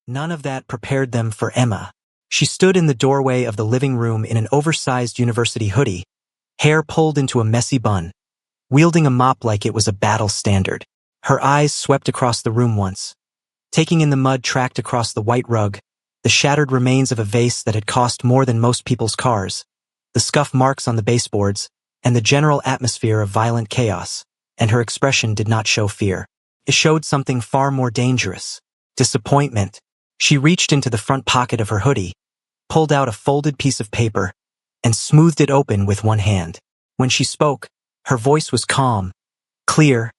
None of that prepared them for Emma. She stood in the doorway of the living room in an oversized university hoodie, hair pulled into a messy bun, wielding a mop like it was a battle standard. Her eyes swept across the room once, taking in the mud tracked across the white rug, the shattered remains of a vase that had cost more than most people's cars, the scuff marks on the baseboards, and the general atmosphere of violent chaos, and her expression did not show fear. It showed something far more dangerous. Disappointment. She reached into the front pocket of her hoodie, pulled out a folded piece of paper, and smoothed it open with one hand. When she spoke, her voice was calm, clear,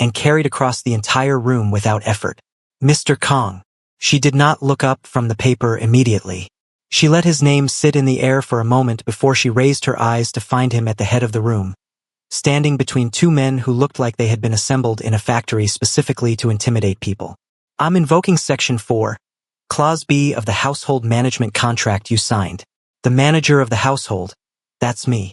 and carried across the entire room without effort. Mr. Kong. She did not look up from the paper immediately. She let his name sit in the air for a moment before she raised her eyes to find him at the head of the room, standing between two men who looked like they had been assembled in a factory specifically to intimidate people. I'm invoking Section 4, Clause B of the household management contract you signed. The manager of the household, that's me,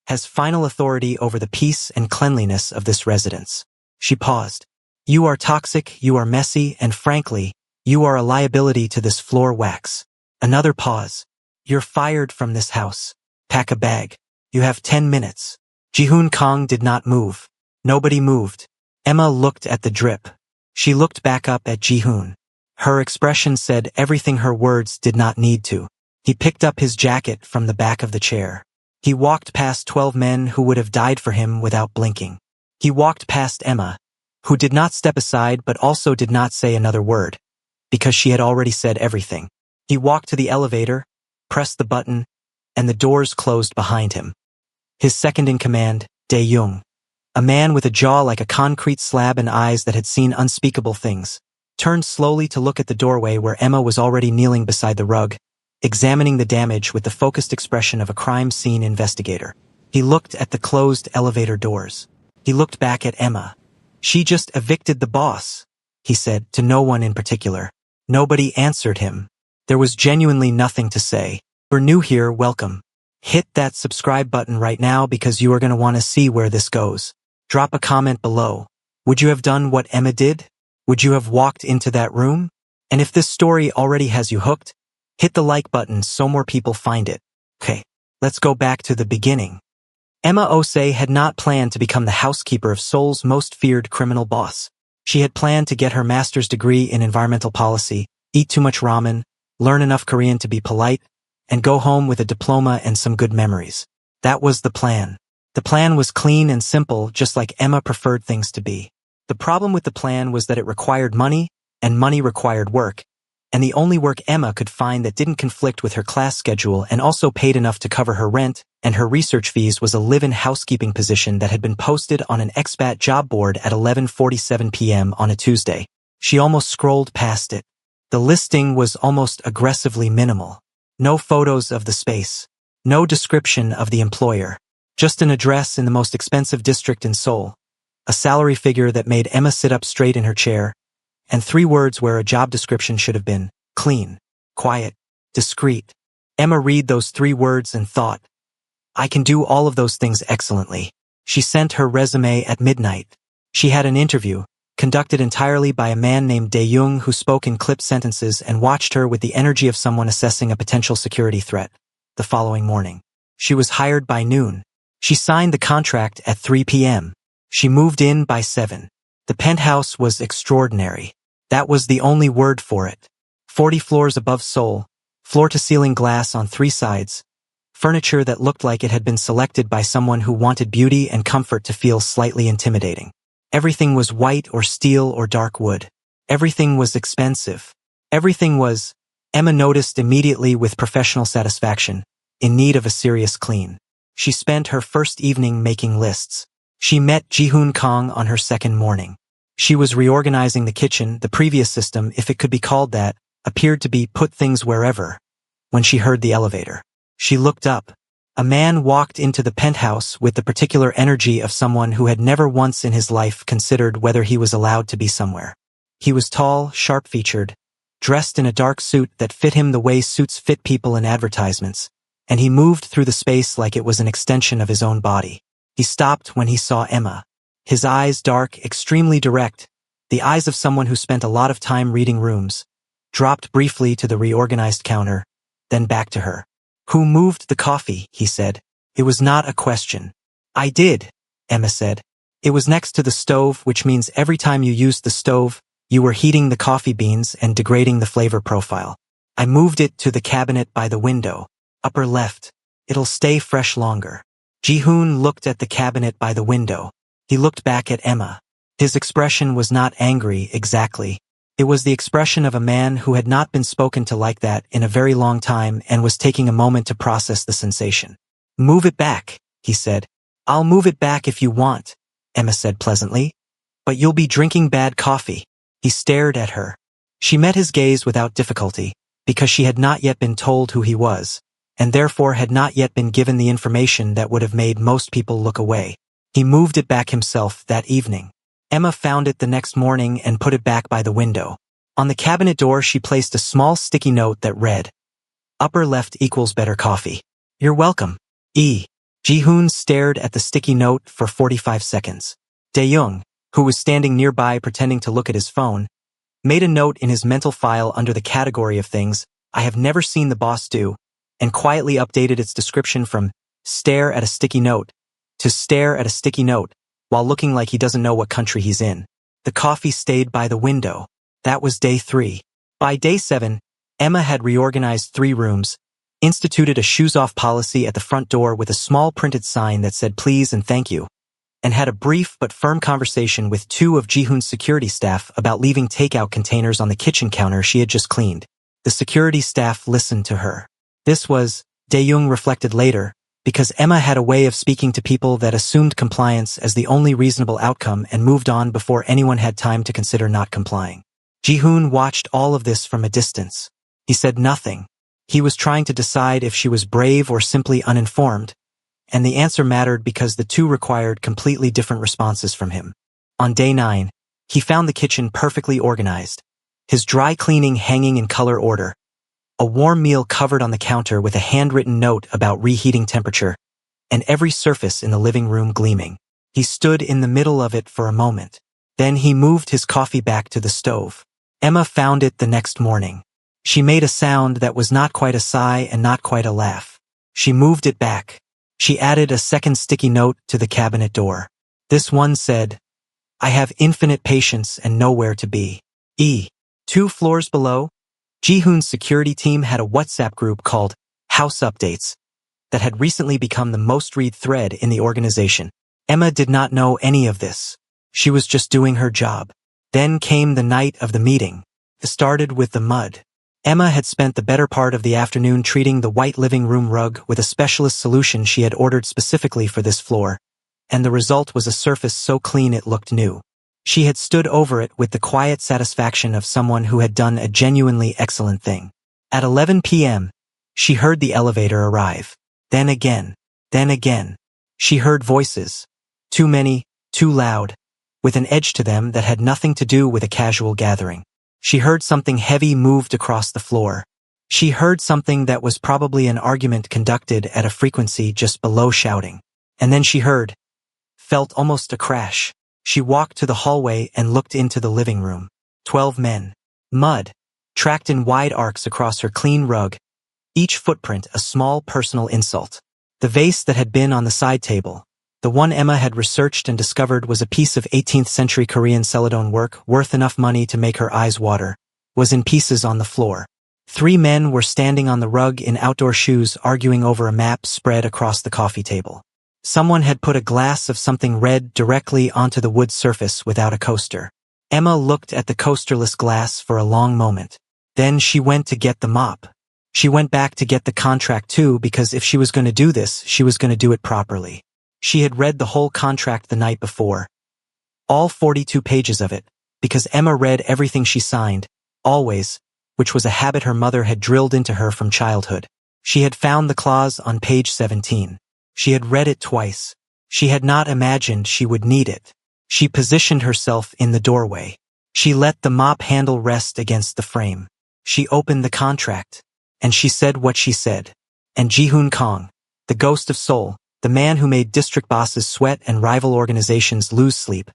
has final authority over the peace and cleanliness of this residence. She paused. You are toxic, you are messy, and frankly, you are a liability to this floor wax. Another pause. You're fired from this house. Pack a bag. You have 10 minutes. Ji-hoon Kong did not move. Nobody moved. Emma looked at the drip. She looked back up at Ji-hoon. Her expression said everything her words did not need to. He picked up his jacket from the back of the chair. He walked past 12 men who would have died for him without blinking. He walked past Emma, who did not step aside but also did not say another word, because she had already said everything. He walked to the elevator, pressed the button, and the doors closed behind him. His second-in-command, Dae-young, a man with a jaw like a concrete slab and eyes that had seen unspeakable things, turned slowly to look at the doorway where Emma was already kneeling beside the rug, examining the damage with the focused expression of a crime scene investigator. He looked at the closed elevator doors. He looked back at Emma. She just evicted the boss, he said, to no one in particular. Nobody answered him. There was genuinely nothing to say. We're new here, welcome. Hit that subscribe button right now because you are going to want to see where this goes. Drop a comment below. Would you have done what Emma did? Would you have walked into that room? And if this story already has you hooked, hit the like button so more people find it. Okay, let's go back to the beginning. Emma Osei had not planned to become the housekeeper of Seoul's most feared criminal boss. She had planned to get her master's degree in environmental policy, eat too much ramen, learn enough Korean to be polite, and go home with a diploma and some good memories. That was the plan. The plan was clean and simple, just like Emma preferred things to be. The problem with the plan was that it required money, and money required work, and the only work Emma could find that didn't conflict with her class schedule and also paid enough to cover her rent and her research fees was a live-in housekeeping position that had been posted on an expat job board at 11:47 p.m. on a Tuesday. She almost scrolled past it. The listing was almost aggressively minimal. No photos of the space. No description of the employer. Just an address in the most expensive district in Seoul. A salary figure that made Emma sit up straight in her chair. And 3 words where a job description should have been: clean, quiet, discreet. Emma read those 3 words and thought, I can do all of those things excellently. She sent her resume at midnight. She had an interview, conducted entirely by a man named Dae-young who spoke in clipped sentences and watched her with the energy of someone assessing a potential security threat. The following morning, she was hired by noon. She signed the contract at 3 p.m. She moved in by 7. The penthouse was extraordinary. That was the only word for it. 40 floors above Seoul, floor-to-ceiling glass on 3 sides, furniture that looked like it had been selected by someone who wanted beauty and comfort to feel slightly intimidating. Everything was white or steel or dark wood. Everything was expensive. Everything was, Emma noticed immediately with professional satisfaction, in need of a serious clean. She spent her first evening making lists. She met Ji-hoon Kong on her second morning. She was reorganizing the kitchen. The previous system, if it could be called that, appeared to be put things wherever. When she heard the elevator, she looked up. A man walked into the penthouse with the particular energy of someone who had never once in his life considered whether he was allowed to be somewhere. He was tall, sharp-featured, dressed in a dark suit that fit him the way suits fit people in advertisements, and he moved through the space like it was an extension of his own body. He stopped when he saw Emma. His eyes dark, extremely direct, the eyes of someone who spent a lot of time reading rooms, dropped briefly to the reorganized counter, then back to her. "Who moved the coffee?" he said. It was not a question. "I did," Emma said. "It was next to the stove, which means every time you used the stove, you were heating the coffee beans and degrading the flavor profile. I moved it to the cabinet by the window, upper left. It'll stay fresh longer." Ji-hoon looked at the cabinet by the window. He looked back at Emma. His expression was not angry exactly. It was the expression of a man who had not been spoken to like that in a very long time and was taking a moment to process the sensation. "Move it back," he said. "I'll move it back if you want," Emma said pleasantly. "But you'll be drinking bad coffee." He stared at her. She met his gaze without difficulty, because she had not yet been told who he was, and therefore had not yet been given the information that would have made most people look away. He moved it back himself that evening. Emma found it the next morning and put it back by the window. On the cabinet door she placed a small sticky note that read, "Upper left equals better coffee. You're welcome. E." Ji-hoon stared at the sticky note for 45 seconds. Dae-young, who was standing nearby pretending to look at his phone, made a note in his mental file under the category of things I have never seen the boss do, and quietly updated its description from "stare at a sticky note" to "stare at a sticky note," while looking like he doesn't know what country he's in. The coffee stayed by the window. That was day 3. By day 7, Emma had reorganized 3 rooms, instituted a shoes-off policy at the front door with a small printed sign that said please and thank you, and had a brief but firm conversation with 2 of Ji-hoon's security staff about leaving takeout containers on the kitchen counter she had just cleaned. The security staff listened to her. This was, Dae-young reflected later, because Emma had a way of speaking to people that assumed compliance as the only reasonable outcome and moved on before anyone had time to consider not complying. Ji-hoon watched all of this from a distance. He said nothing. He was trying to decide if she was brave or simply uninformed, and the answer mattered because the 2 required completely different responses from him. On day 9, he found the kitchen perfectly organized, his dry cleaning hanging in color order, a warm meal covered on the counter with a handwritten note about reheating temperature, and every surface in the living room gleaming. He stood in the middle of it for a moment. Then he moved his coffee back to the stove. Emma found it the next morning. She made a sound that was not quite a sigh and not quite a laugh. She moved it back. She added a second sticky note to the cabinet door. This one said, "I have infinite patience and nowhere to be." 2 floors below, Ji-hoon's security team had a WhatsApp group called House Updates that had recently become the most read thread in the organization. Emma did not know any of this. She was just doing her job. Then came the night of the meeting. It started with the mud. Emma had spent the better part of the afternoon treating the white living room rug with a specialist solution she had ordered specifically for this floor, and the result was a surface so clean it looked new. She had stood over it with the quiet satisfaction of someone who had done a genuinely excellent thing. At 11 p.m., she heard the elevator arrive. Then again. She heard voices. Too many, too loud, with an edge to them that had nothing to do with a casual gathering. She heard something heavy moved across the floor. She heard something that was probably an argument conducted at a frequency just below shouting. And then she felt almost a crash. She walked to the hallway and looked into the living room. 12 men. Mud, tracked in wide arcs across her clean rug, each footprint a small personal insult. The vase that had been on the side table, the one Emma had researched and discovered was a piece of 18th century Korean celadon work worth enough money to make her eyes water, was in pieces on the floor. 3 men were standing on the rug in outdoor shoes arguing over a map spread across the coffee table. Someone had put a glass of something red directly onto the wood surface without a coaster. Emma looked at the coasterless glass for a long moment. Then she went to get the mop. She went back to get the contract too because if she was going to do this, she was going to do it properly. She had read the whole contract the night before. All 42 pages of it, because Emma read everything she signed, always, which was a habit her mother had drilled into her from childhood. She had found the clause on page 17. She had read it twice. She had not imagined she would need it. She positioned herself in the doorway. She let the mop handle rest against the frame. She opened the contract. And she said what she said. And Ji-hoon Kong, the ghost of Seoul, the man who made district bosses sweat and rival organizations lose sleep,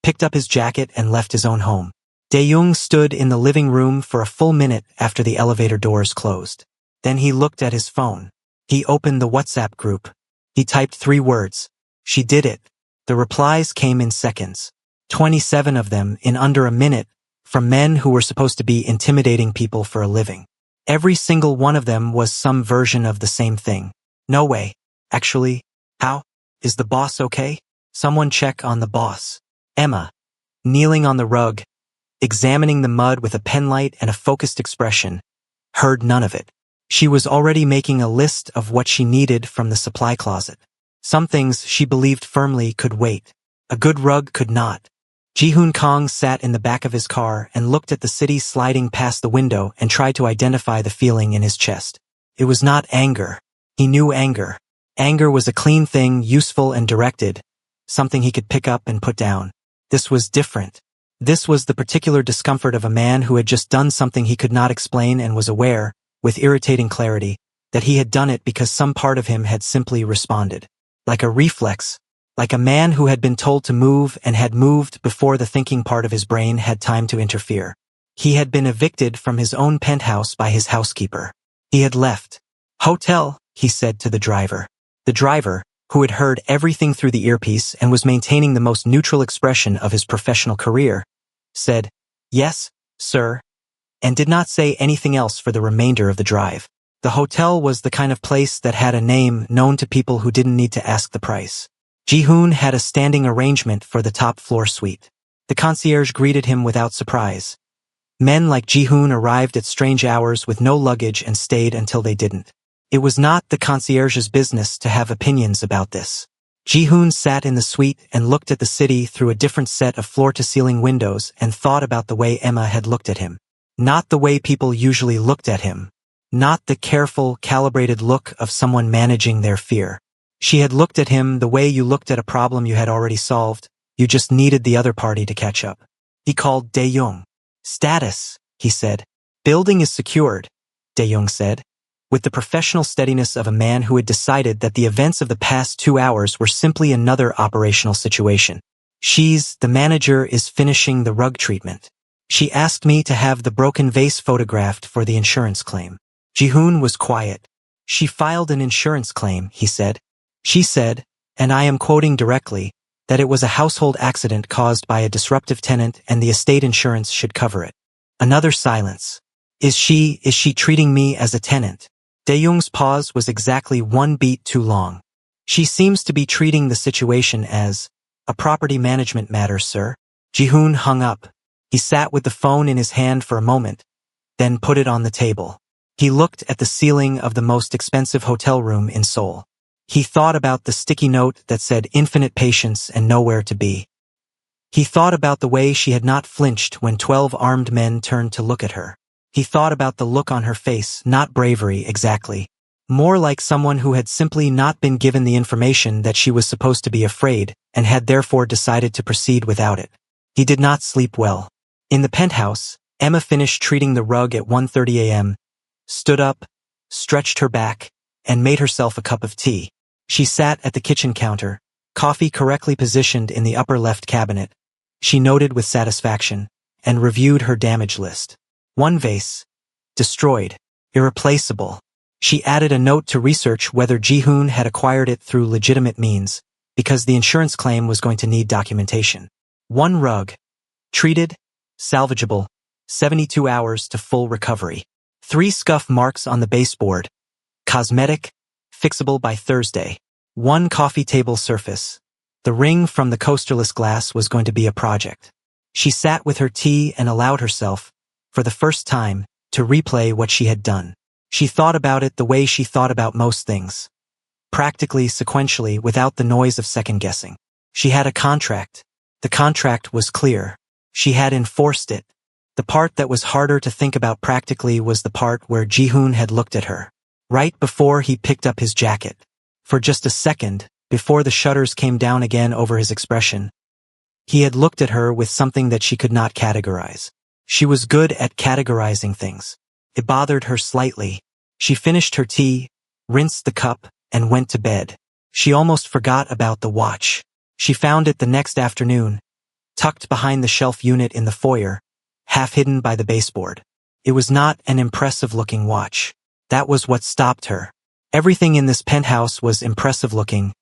picked up his jacket and left his own home. Dae-young stood in the living room for a full minute after the elevator doors closed. Then he looked at his phone. He opened the WhatsApp group. He typed 3 words. She did it. The replies came in seconds. 27 of them in under a minute, from men who were supposed to be intimidating people for a living. Every single one of them was some version of the same thing. No way. Actually, how? Is the boss okay? Someone check on the boss. Emma, kneeling on the rug, examining the mud with a penlight and a focused expression, heard none of it. She was already making a list of what she needed from the supply closet. Some things she believed firmly could wait. A good rug could not. Ji-hoon Kong sat in the back of his car and looked at the city sliding past the window and tried to identify the feeling in his chest. It was not anger. He knew anger. Anger was a clean thing, useful and directed, something he could pick up and put down. This was different. This was the particular discomfort of a man who had just done something he could not explain and was aware, with irritating clarity, that he had done it because some part of him had simply responded. Like a reflex, like a man who had been told to move and had moved before the thinking part of his brain had time to interfere. He had been evicted from his own penthouse by his housekeeper. He had left. "Hotel," he said to the driver. The driver, who had heard everything through the earpiece and was maintaining the most neutral expression of his professional career, said, "Yes, sir," and did not say anything else for the remainder of the drive. The hotel was the kind of place that had a name known to people who didn't need to ask the price. Ji-hoon had a standing arrangement for the top-floor suite. The concierge greeted him without surprise. Men like Ji-hoon arrived at strange hours with no luggage and stayed until they didn't. It was not the concierge's business to have opinions about this. Ji-hoon sat in the suite and looked at the city through a different set of floor-to-ceiling windows and thought about the way Emma had looked at him. Not the way people usually looked at him. Not the careful, calibrated look of someone managing their fear. She had looked at him the way you looked at a problem you had already solved. You just needed the other party to catch up. He called Dae-young. "Status," he said. "Building is secured," Dae-young said, with the professional steadiness of a man who had decided that the events of the past 2 hours were simply another operational situation. The manager is finishing the rug treatment. She asked me to have the broken vase photographed for the insurance claim." Ji-hoon was quiet. "She filed an insurance claim," he said. "She said, and I am quoting directly, that it was a household accident caused by a disruptive tenant and the estate insurance should cover it." Another silence. Is she treating me as a tenant?" Dae-young's pause was exactly 1 beat too long. "She seems to be treating the situation as a property management matter, sir." Ji-hoon hung up. He sat with the phone in his hand for a moment, then put it on the table. He looked at the ceiling of the most expensive hotel room in Seoul. He thought about the sticky note that said infinite patience and nowhere to be. He thought about the way she had not flinched when 12 armed men turned to look at her. He thought about the look on her face, not bravery exactly. More like someone who had simply not been given the information that she was supposed to be afraid and had therefore decided to proceed without it. He did not sleep well. In the penthouse, Emma finished treating the rug at 1:30 a.m., stood up, stretched her back, and made herself a cup of tea. She sat at the kitchen counter, coffee correctly positioned in the upper left cabinet. She noted with satisfaction, and reviewed her damage list. 1 vase. Destroyed. Irreplaceable. She added a note to research whether Ji-hoon had acquired it through legitimate means, because the insurance claim was going to need documentation. 1 rug. Treated, salvageable, 72 hours to full recovery. 3 scuff marks on the baseboard. Cosmetic, fixable by Thursday. 1 coffee table surface. The ring from the coasterless glass was going to be a project. She sat with her tea and allowed herself, for the first time, to replay what she had done. She thought about it the way she thought about most things. Practically, sequentially, without the noise of second-guessing. She had a contract. The contract was clear. She had enforced it. The part that was harder to think about practically was the part where Ji-hoon had looked at her. Right before he picked up his jacket. For just a second, before the shutters came down again over his expression, he had looked at her with something that she could not categorize. She was good at categorizing things. It bothered her slightly. She finished her tea, rinsed the cup, and went to bed. She almost forgot about the watch. She found it the next afternoon, tucked behind the shelf unit in the foyer, half hidden by the baseboard. It was not an impressive-looking watch. That was what stopped her. Everything in this penthouse was impressive-looking,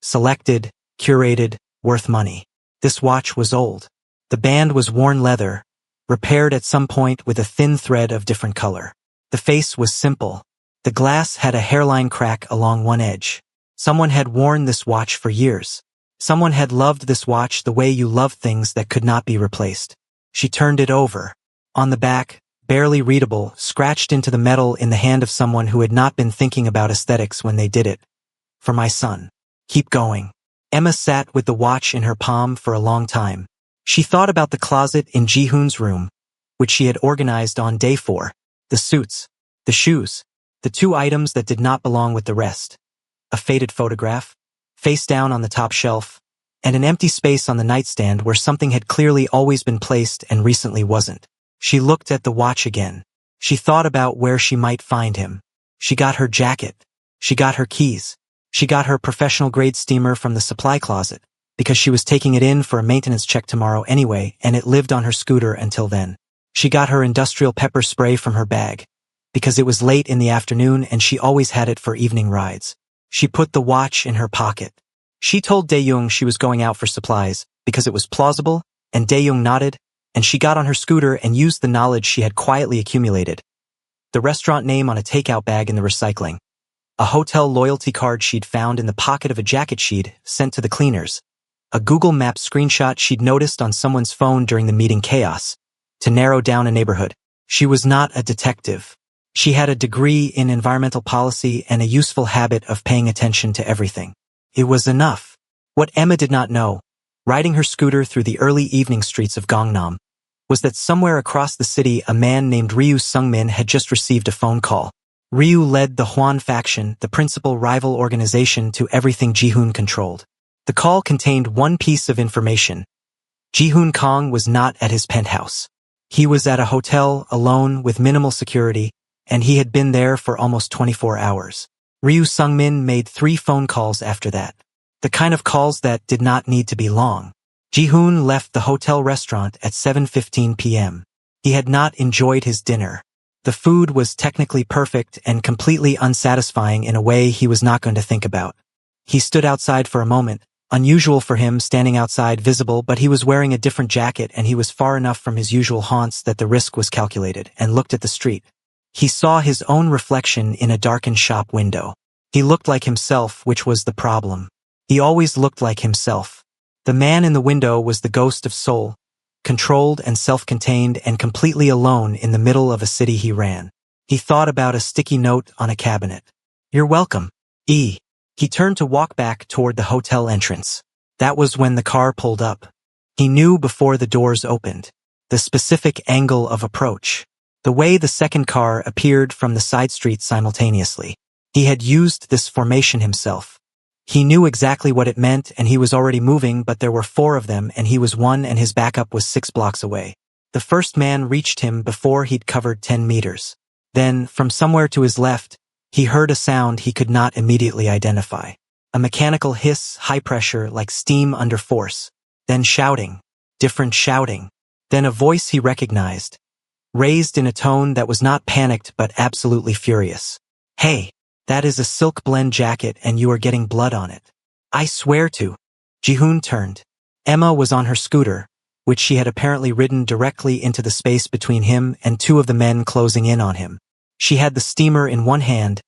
selected, curated, worth money. This watch was old. The band was worn leather, repaired at some point with a thin thread of different color. The face was simple. The glass had a hairline crack along one edge. Someone had worn this watch for years. Someone had loved this watch the way you love things that could not be replaced. She turned it over. On the back, barely readable, scratched into the metal in the hand of someone who had not been thinking about aesthetics when they did it. For my son. Keep going. Emma sat with the watch in her palm for a long time. She thought about the closet in Ji-hoon's room, which she had organized on day 4, the suits, the shoes, the 2 items that did not belong with the rest, a faded photograph, face down on the top shelf, and an empty space on the nightstand where something had clearly always been placed and recently wasn't. She looked at the watch again. She thought about where she might find him. She got her jacket. She got her keys. She got her professional-grade steamer from the supply closet, because she was taking it in for a maintenance check tomorrow anyway, and it lived on her scooter until then. She got her industrial pepper spray from her bag, because it was late in the afternoon and she always had it for evening rides. She put the watch in her pocket. She told Dae-young she was going out for supplies, because it was plausible, and Dae-young nodded, and she got on her scooter and used the knowledge she had quietly accumulated. The restaurant name on a takeout bag in the recycling. A hotel loyalty card she'd found in the pocket of a jacket she'd sent to the cleaners. A Google Maps screenshot she'd noticed on someone's phone during the meeting chaos, to narrow down a neighborhood. She was not a detective. She had a degree in environmental policy and a useful habit of paying attention to everything. It was enough. What Emma did not know, riding her scooter through the early evening streets of Gangnam, was that somewhere across the city a man named Ryu Sung-min had just received a phone call. Ryu led the Hwan faction, the principal rival organization to everything Ji-hoon controlled. The call contained one piece of information. Ji-hoon Kong was not at his penthouse. He was at a hotel, alone, with minimal security, and he had been there for almost 24 hours. Ryu Sung-min made 3 phone calls after that. The kind of calls that did not need to be long. Ji-hoon left the hotel restaurant at 7:15 p.m. He had not enjoyed his dinner. The food was technically perfect and completely unsatisfying in a way he was not going to think about. He stood outside for a moment, unusual for him standing outside visible, but he was wearing a different jacket and he was far enough from his usual haunts that the risk was calculated, and looked at the street. He saw his own reflection in a darkened shop window. He looked like himself, which was the problem. He always looked like himself. The man in the window was the ghost of Seoul, controlled and self-contained and completely alone in the middle of a city he ran. He thought about a sticky note on a cabinet. "You're welcome, E." He turned to walk back toward the hotel entrance. That was when the car pulled up. He knew before the doors opened. The specific angle of approach. The way the second car appeared from the side street simultaneously. He had used this formation himself. He knew exactly what it meant and he was already moving, but there were 4 of them and he was one and his backup was 6 blocks away. The first man reached him before he'd covered 10 meters. Then, from somewhere to his left, he heard a sound he could not immediately identify. A mechanical hiss, high pressure, like steam under force. Then shouting. Different shouting. Then a voice he recognized. Raised in a tone that was not panicked but absolutely furious. "Hey, that is a silk blend jacket and you are getting blood on it. I swear to." Ji-hoon turned. Emma was on her scooter, which she had apparently ridden directly into the space between him and 2 of the men closing in on him. She had the steamer in one hand,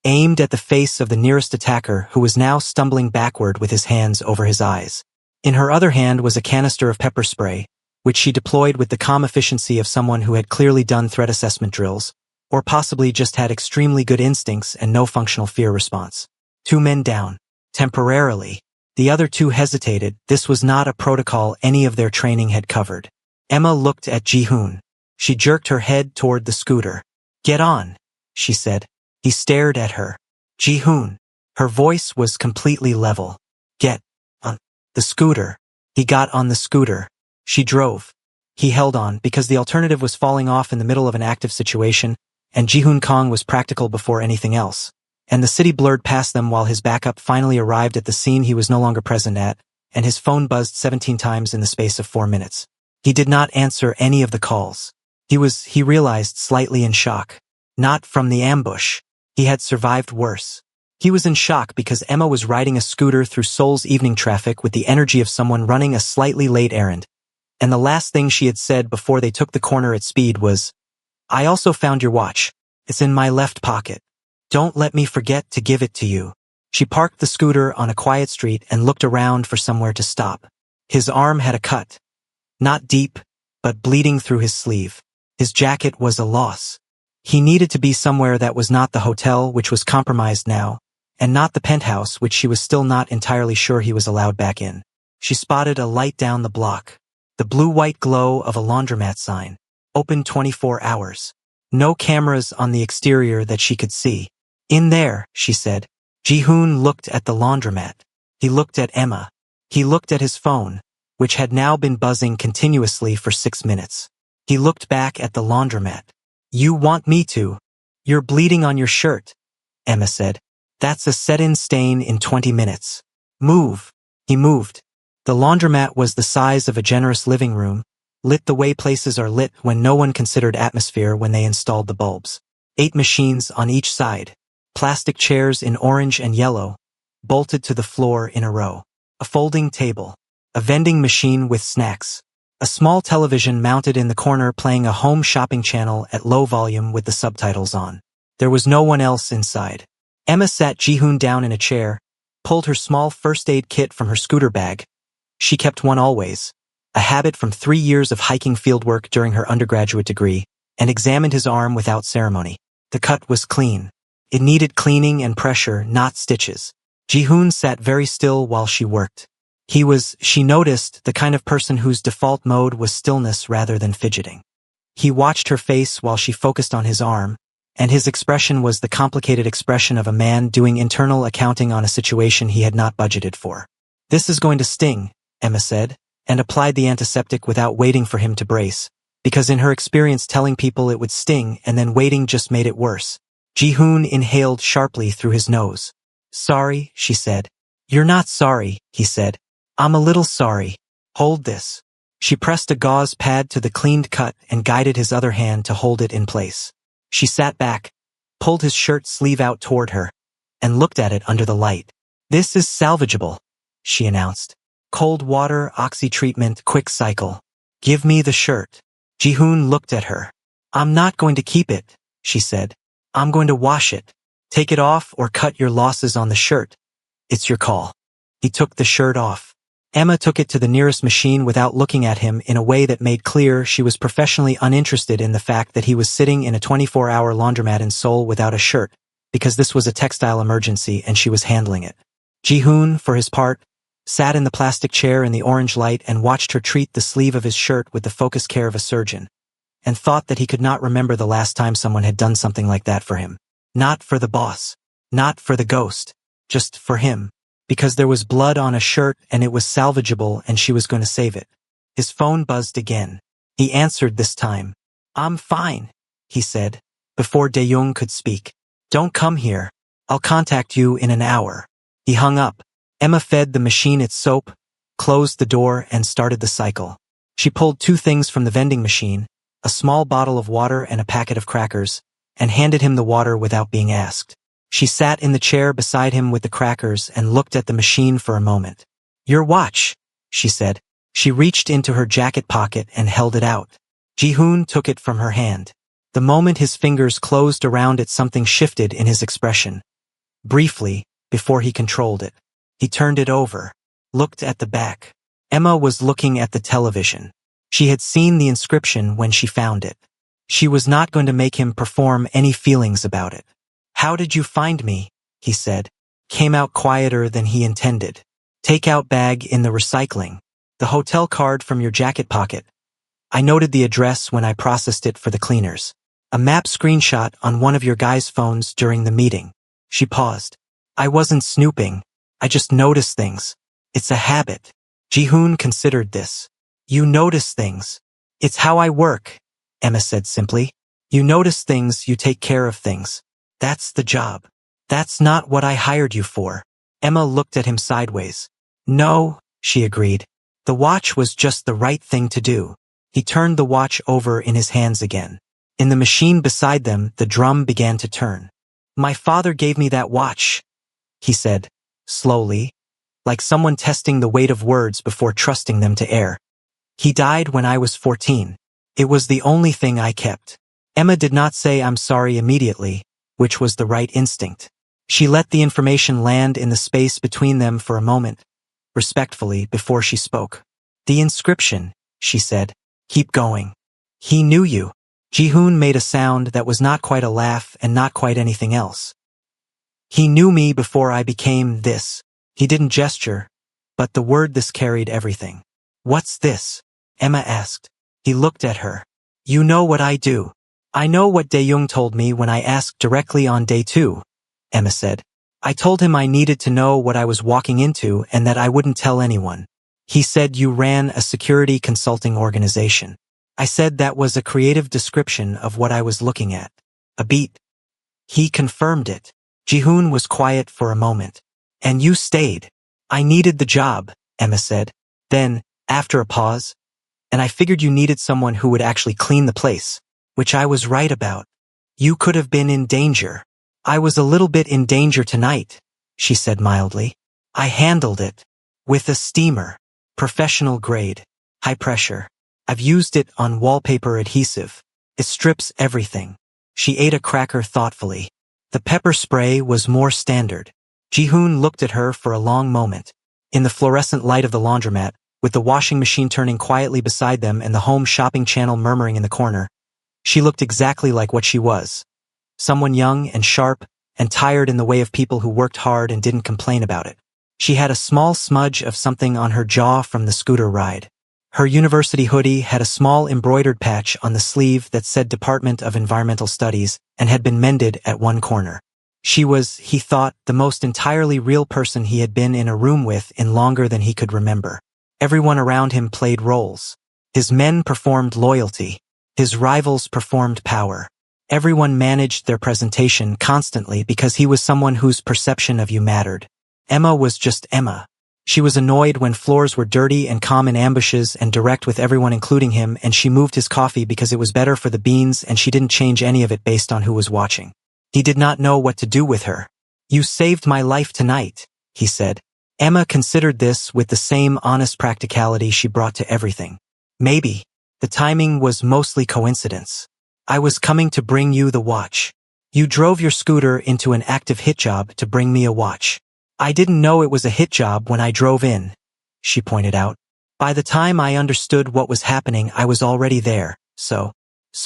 aimed at the face of the nearest attacker who was now stumbling backward with his hands over his eyes. In her other hand was a canister of pepper spray, which she deployed with the calm efficiency of someone who had clearly done threat assessment drills, or possibly just had extremely good instincts and no functional fear response. 2 men down. Temporarily. The other 2 hesitated. This was not a protocol any of their training had covered. Emma looked at Ji-hoon. She jerked her head toward the scooter. "Get on," she said. He stared at her. "Ji-hoon." Her voice was completely level. "Get on the scooter." He got on the scooter. She drove. He held on because the alternative was falling off in the middle of an active situation, and Ji-hoon Kong was practical before anything else. And the city blurred past them while his backup finally arrived at the scene he was no longer present at, and his phone buzzed 17 times in the space of 4 minutes. He did not answer any of the calls. He realized, slightly in shock. Not from the ambush. He had survived worse. He was in shock because Emma was riding a scooter through Seoul's evening traffic with the energy of someone running a slightly late errand. And the last thing she had said before they took the corner at speed was, "I also found your watch. It's in my left pocket. Don't let me forget to give it to you." She parked the scooter on a quiet street and looked around for somewhere to stop. His arm had a cut. Not deep, but bleeding through his sleeve. His jacket was a loss. He needed to be somewhere that was not the hotel, which was compromised now, and not the penthouse, which she was still not entirely sure he was allowed back in. She spotted a light down the block. The blue-white glow of a laundromat sign. Open 24 hours. No cameras on the exterior that she could see. "In there," she said. Ji-hoon looked at the laundromat. He looked at Emma. He looked at his phone, which had now been buzzing continuously for 6 minutes. He looked back at the laundromat. "You want me to? You're bleeding on your shirt," Emma said. "That's a set-in stain in 20 minutes. Move." He moved. The laundromat was the size of a generous living room, lit the way places are lit when no one considered atmosphere when they installed the bulbs. 8 machines on each side. Plastic chairs in orange and yellow, bolted to the floor in a row. A folding table. A vending machine with snacks. A small television mounted in the corner playing a home shopping channel at low volume with the subtitles on. There was no one else inside. Emma sat Ji-hoon down in a chair, pulled her small first aid kit from her scooter bag. She kept one always, a habit from 3 years of hiking fieldwork during her undergraduate degree, and examined his arm without ceremony. The cut was clean. It needed cleaning and pressure, not stitches. Ji-hoon sat very still while she worked. She noticed, the kind of person whose default mode was stillness rather than fidgeting. He watched her face while she focused on his arm, and his expression was the complicated expression of a man doing internal accounting on a situation he had not budgeted for. "This is going to sting," Emma said, and applied the antiseptic without waiting for him to brace, because in her experience telling people it would sting and then waiting just made it worse. Ji-hoon inhaled sharply through his nose. "Sorry," she said. "You're not sorry," he said. "I'm a little sorry. Hold this." She pressed a gauze pad to the cleaned cut and guided his other hand to hold it in place. She sat back, pulled his shirt sleeve out toward her, and looked at it under the light. "This is salvageable," she announced. "Cold water, oxy treatment, quick cycle. Give me the shirt." Ji-hoon looked at her. "I'm not going to keep it," she said. "I'm going to wash it. Take it off or cut your losses on the shirt. It's your call." He took the shirt off. Emma took it to the nearest machine without looking at him in a way that made clear she was professionally uninterested in the fact that he was sitting in a 24-hour laundromat in Seoul without a shirt, because this was a textile emergency and she was handling it. Ji-hoon, for his part, sat in the plastic chair in the orange light and watched her treat the sleeve of his shirt with the focused care of a surgeon, and thought that he could not remember the last time someone had done something like that for him. Not for the boss. Not for the ghost. Just for him. Because there was blood on a shirt and it was salvageable and she was going to save it. His phone buzzed again. He answered this time. "I'm fine," he said, before Dae-young could speak. "Don't come here. I'll contact you in an hour." He hung up. Emma fed the machine its soap, closed the door and started the cycle. She pulled 2 things from the vending machine, a small bottle of water and a packet of crackers, and handed him the water without being asked. She sat in the chair beside him with the crackers and looked at the machine for a moment. "Your watch," she said. She reached into her jacket pocket and held it out. Ji-hoon took it from her hand. The moment his fingers closed around it, something shifted in his expression. Briefly, before he controlled it. He turned it over, looked at the back. Emma was looking at the television. She had seen the inscription when she found it. She was not going to make him perform any feelings about it. "How did you find me?" he said. Came out quieter than he intended. "Take-out bag in the recycling. The hotel card from your jacket pocket. I noted the address when I processed it for the cleaners. A map screenshot on one of your guys' phones during the meeting." She paused. "I wasn't snooping. I just noticed things. It's a habit." Ji-hoon considered this. "You notice things. It's how I work," Emma said simply. "You notice things, you take care of things. That's the job. That's not what I hired you for." Emma looked at him sideways. "No," she agreed. "The watch was just the right thing to do." He turned the watch over in his hands again. In the machine beside them, the drum began to turn. "My father gave me that watch," he said, slowly, like someone testing the weight of words before trusting them to air. "He died when I was 14. It was the only thing I kept." Emma did not say "I'm sorry" immediately, which was the right instinct. She let the information land in the space between them for a moment, respectfully, before she spoke. "The inscription," she said. "Keep going. He knew you." Ji-hoon made a sound that was not quite a laugh and not quite anything else. "He knew me before I became this." He didn't gesture, but the word "this" carried everything. "What's this?" Emma asked. He looked at her. "You know what I do." "I know what Dae-young told me when I asked directly on day 2, Emma said. "I told him I needed to know what I was walking into and that I wouldn't tell anyone. He said you ran a security consulting organization. I said that was a creative description of what I was looking at. A beat." He confirmed it. Ji-hoon was quiet for a moment. "And you stayed." "I needed the job," Emma said. Then, after a pause, "and I figured you needed someone who would actually clean the place, which I was right about. You could have been in danger." "I was a little bit in danger tonight," she said mildly. "I handled it. With a steamer. Professional grade. High pressure. I've used it on wallpaper adhesive. It strips everything." She ate a cracker thoughtfully. The pepper spray was more standard. Ji-hoon looked at her for a long moment. In the fluorescent light of the laundromat, with the washing machine turning quietly beside them and the home shopping channel murmuring in the corner, she looked exactly like what she was. Someone young and sharp and tired in the way of people who worked hard and didn't complain about it. She had a small smudge of something on her jaw from the scooter ride. Her university hoodie had a small embroidered patch on the sleeve that said Department of Environmental Studies and had been mended at one corner. She was, he thought, the most entirely real person he had been in a room with in longer than he could remember. Everyone around him played roles. His men performed loyalty. His rivals performed power. Everyone managed their presentation constantly because he was someone whose perception of you mattered. Emma was just Emma. She was annoyed when floors were dirty and calm in ambushes and direct with everyone including him, and she moved his coffee because it was better for the beans, and she didn't change any of it based on who was watching. He did not know what to do with her. "You saved my life tonight," he said. Emma considered this with the same honest practicality she brought to everything. "Maybe. The timing was mostly coincidence. I was coming to bring you the watch. You drove your scooter into an active hit job to bring me a watch. I didn't know it was a hit job when I drove in," she pointed out. "By the time I understood what was happening, I was already there, so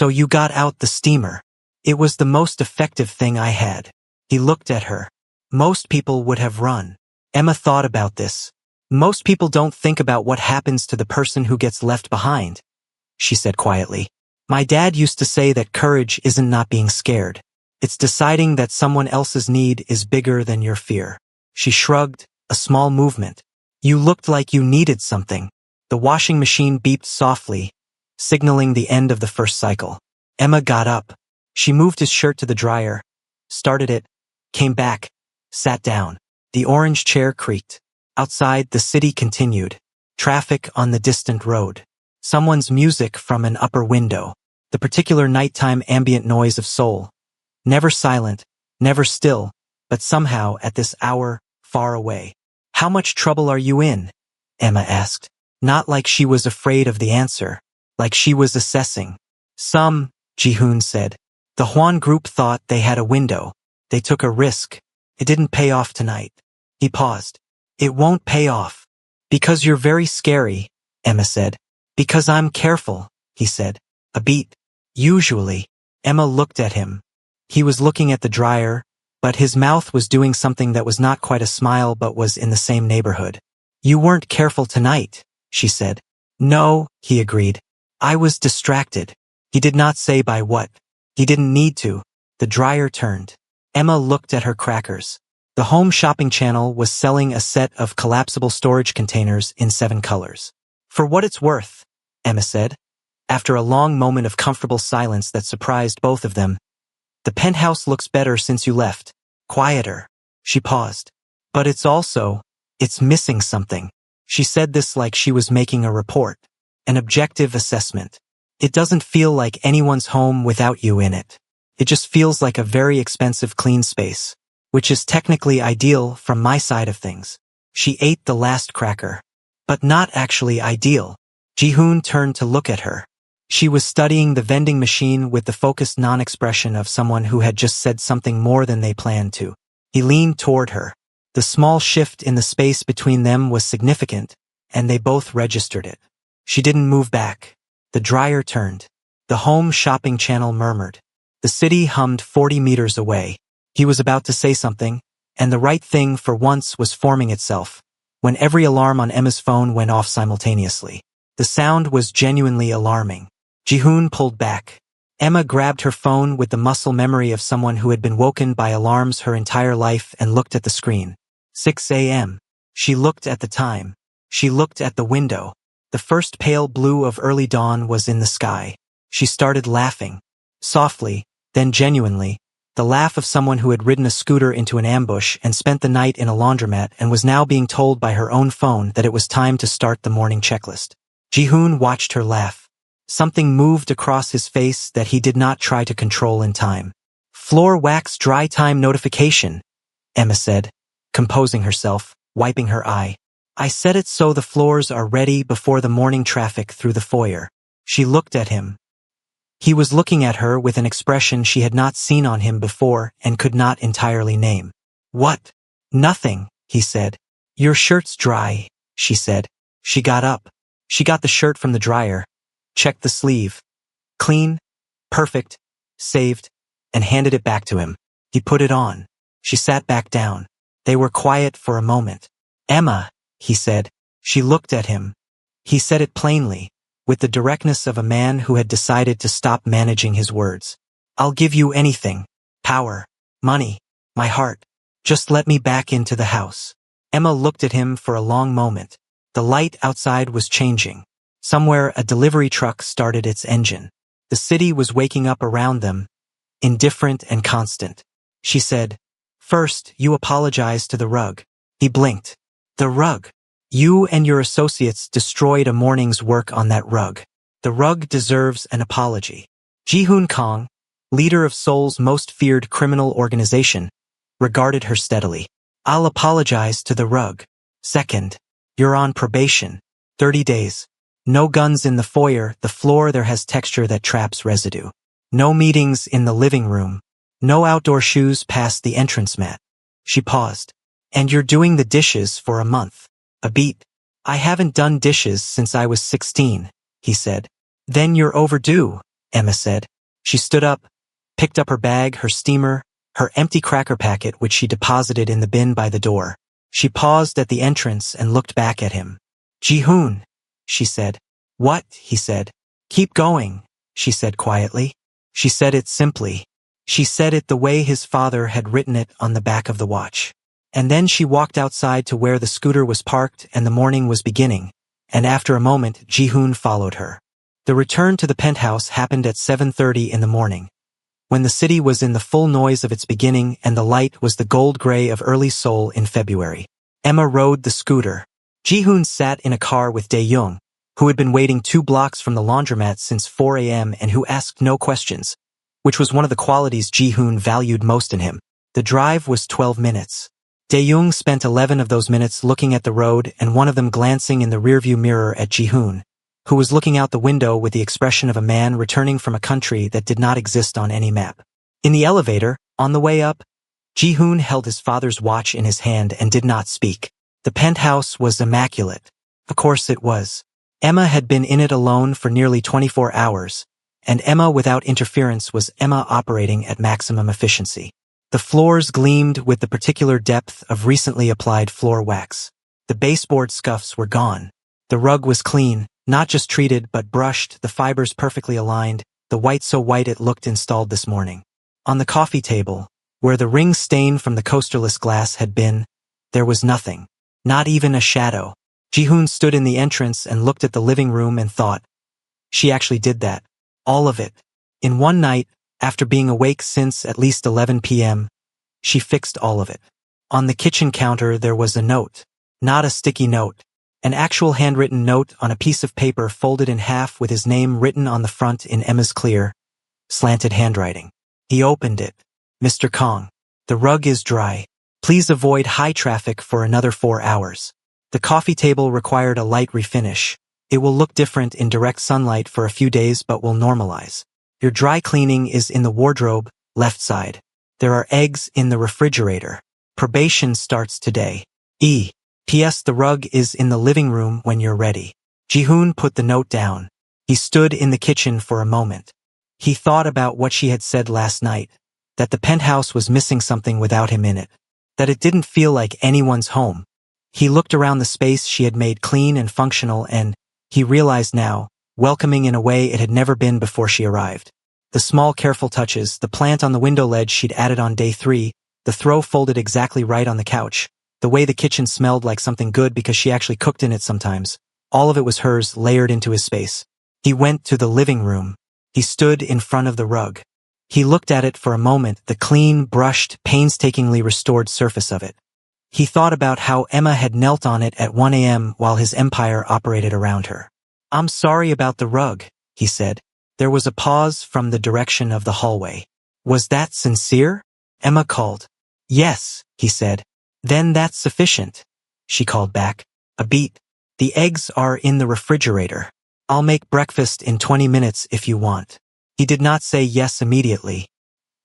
you got out the steamer. It was the most effective thing I had." He looked at her. "Most people would have run." Emma thought about this. "Most people don't think about what happens to the person who gets left behind," she said quietly. "My dad used to say that courage isn't not being scared. It's deciding that someone else's need is bigger than your fear." She shrugged, a small movement. "You looked like you needed something." The washing machine beeped softly, signaling the end of the first cycle. Emma got up. She moved his shirt to the dryer, started it, came back, sat down. The orange chair creaked. Outside, the city continued. Traffic on the distant road. Someone's music from an upper window. The particular nighttime ambient noise of Seoul. Never silent, never still, but somehow at this hour, far away. "How much trouble are you in?" Emma asked. Not like she was afraid of the answer, like she was assessing. "Some," Ji-hoon said. "The Hwan group thought they had a window. They took a risk. It didn't pay off tonight." He paused. "It won't pay off." "Because you're very scary," Emma said. "Because I'm careful," he said. A beat. "Usually." Emma looked at him. He was looking at the dryer, but his mouth was doing something that was not quite a smile but was in the same neighborhood. "You weren't careful tonight," she said. "No," he agreed. "I was distracted." He did not say by what. He didn't need to. The dryer turned. Emma looked at her crackers. The home shopping channel was selling a set of collapsible storage containers in 7 colors. "For what it's worth," Emma said, after a long moment of comfortable silence that surprised both of them, "the penthouse looks better since you left. Quieter." She paused. "But it's missing something." She said this like she was making a report. An objective assessment. It doesn't feel like anyone's home without you in it. It just feels like a very expensive clean space, which is technically ideal from my side of things. She ate the last cracker. But not actually ideal. Ji-hoon turned to look at her. She was studying the vending machine with the focused non-expression of someone who had just said something more than they planned to. He leaned toward her. The small shift in the space between them was significant, and they both registered it. She didn't move back. The dryer turned. The home shopping channel murmured. The city hummed 40 meters away. He was about to say something, and the right thing for once was forming itself, when every alarm on Emma's phone went off simultaneously. The sound was genuinely alarming. Ji-hoon pulled back. Emma grabbed her phone with the muscle memory of someone who had been woken by alarms her entire life and looked at the screen. 6 a.m. She looked at the time. She looked at the window. The first pale blue of early dawn was in the sky. She started laughing. Softly, then genuinely, the laugh of someone who had ridden a scooter into an ambush and spent the night in a laundromat and was now being told by her own phone that it was time to start the morning checklist. Ji-hoon watched her laugh. Something moved across his face that he did not try to control in time. Floor wax dry time notification, Emma said, composing herself, wiping her eye. I set it so the floors are ready before the morning traffic through the foyer. She looked at him. He was looking at her with an expression she had not seen on him before and could not entirely name. What? Nothing, he said. Your shirt's dry, she said. She got up. She got the shirt from the dryer, checked the sleeve. Clean, perfect, saved, and handed it back to him. He put it on. She sat back down. They were quiet for a moment. Emma, he said. She looked at him. He said it plainly, with the directness of a man who had decided to stop managing his words. I'll give you anything. Power, money, my heart. Just let me back into the house. Emma looked at him for a long moment. The light outside was changing. Somewhere a delivery truck started its engine. The city was waking up around them, indifferent and constant. She said, First, you apologize to the rug. He blinked. The rug. You and your associates destroyed a morning's work on that rug. The rug deserves an apology. Ji-hoon Kong, leader of Seoul's most feared criminal organization, regarded her steadily. I'll apologize to the rug. Second, you're on probation. 30 days. No guns in the foyer, the floor there has texture that traps residue. No meetings in the living room. No outdoor shoes past the entrance mat. She paused. And you're doing the dishes for a month. A beat. I haven't done dishes since I was 16, he said. Then you're overdue, Emma said. She stood up, picked up her bag, her steamer, her empty cracker packet which she deposited in the bin by the door. She paused at the entrance and looked back at him. Ji-hoon, she said. What? He said. Keep going, she said quietly. She said it simply. She said it the way his father had written it on the back of the watch. And then she walked outside to where the scooter was parked and the morning was beginning, and after a moment Ji-hoon followed her. The return to the penthouse happened at 7:30 in the morning, when the city was in the full noise of its beginning and the light was the gold gray of early Seoul in February. Emma rode the scooter. Ji-hoon sat in a car with Dae-young, who had been waiting 2 blocks from the laundromat since 4 a.m. and who asked no questions, which was one of the qualities Ji-hoon valued most in him. The drive was 12 minutes. Dae-young spent 11 of those minutes looking at the road and one of them glancing in the rearview mirror at Ji-hoon, who was looking out the window with the expression of a man returning from a country that did not exist on any map. In the elevator, on the way up, Ji-hoon held his father's watch in his hand and did not speak. The penthouse was immaculate. Of course it was. Emma had been in it alone for nearly 24 hours, and Emma without interference was Emma operating at maximum efficiency. The floors gleamed with the particular depth of recently applied floor wax. The baseboard scuffs were gone. The rug was clean, not just treated but brushed, the fibers perfectly aligned, the white so white it looked installed this morning. On the coffee table, where the ring stain from the coasterless glass had been, there was nothing. Not even a shadow. Ji-hoon stood in the entrance and looked at the living room and thought, she actually did that. All of it. In one night, after being awake since at least 11 p.m., she fixed all of it. On the kitchen counter there was a note. Not a sticky note. An actual handwritten note on a piece of paper folded in half with his name written on the front in Emma's clear, slanted handwriting. He opened it. Mr. Kong. The rug is dry. Please avoid high traffic for another 4 hours. The coffee table required a light refinish. It will look different in direct sunlight for a few days but will normalize. Your dry cleaning is in the wardrobe, left side. There are eggs in the refrigerator. Probation starts today. P.S. The rug is in the living room when you're ready. Ji-hoon put the note down. He stood in the kitchen for a moment. He thought about what she had said last night, that the penthouse was missing something without him in it, that it didn't feel like anyone's home. He looked around the space she had made clean and functional and, he realized now, welcoming in a way it had never been before she arrived. The small careful touches, the plant on the window ledge she'd added on day 3, the throw folded exactly right on the couch, the way the kitchen smelled like something good because she actually cooked in it sometimes. All of it was hers, layered into his space. He went to the living room. He stood in front of the rug. He looked at it for a moment, the clean, brushed, painstakingly restored surface of it. He thought about how Emma had knelt on it at 1 a.m. while his empire operated around her. I'm sorry about the rug, he said. There was a pause from the direction of the hallway. Was that sincere? Emma called. Yes, he said. Then that's sufficient, she called back. A beat. The eggs are in the refrigerator. I'll make breakfast in 20 minutes if you want. He did not say yes immediately.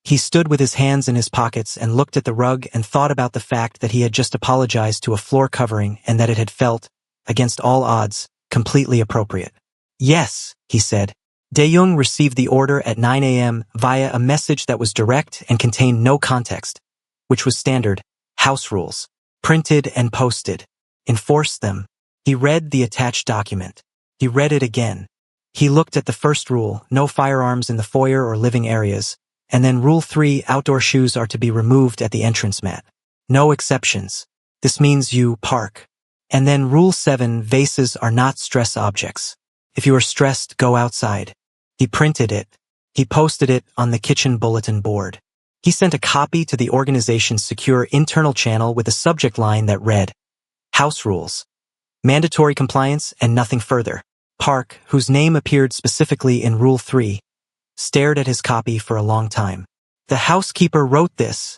He stood with his hands in his pockets and looked at the rug and thought about the fact that he had just apologized to a floor covering and that it had felt, against all odds, completely appropriate. Yes, he said. Dae-young received the order at 9 a.m. via a message that was direct and contained no context, which was standard. House rules. Printed and posted. Enforce them. He read the attached document. He read it again. He looked at the first rule, no firearms in the foyer or living areas, and then Rule 3, outdoor shoes are to be removed at the entrance mat. No exceptions. This means you park. And then Rule 7, vases are not stress objects. If you are stressed, go outside. He printed it. He posted it on the kitchen bulletin board. He sent a copy to the organization's secure internal channel with a subject line that read, House rules. Mandatory compliance and nothing further. Park, whose name appeared specifically in Rule 3, stared at his copy for a long time. The housekeeper wrote this,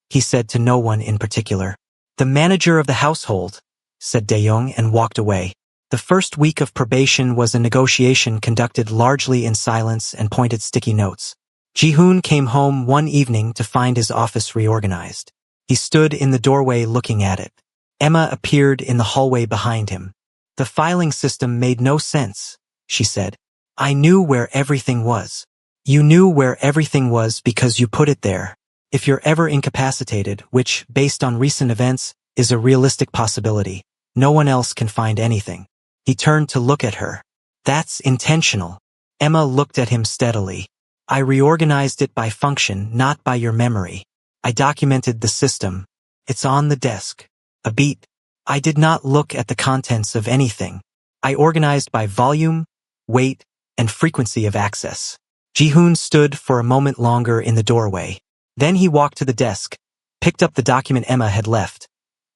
he said to no one in particular. The manager of the household, said Dae-young and walked away. The first week of probation was a negotiation conducted largely in silence and pointed sticky notes. Ji-hoon came home one evening to find his office reorganized. He stood in the doorway looking at it. Emma appeared in the hallway behind him. The filing system made no sense, she said. I knew where everything was. You knew where everything was because you put it there. If you're ever incapacitated, which, based on recent events, is a realistic possibility, no one else can find anything. He turned to look at her. That's intentional. Emma looked at him steadily. I reorganized it by function, not by your memory. I documented the system. It's on the desk. A beat. I did not look at the contents of anything. I organized by volume, weight, and frequency of access. Ji-hoon stood for a moment longer in the doorway. Then he walked to the desk, picked up the document Emma had left,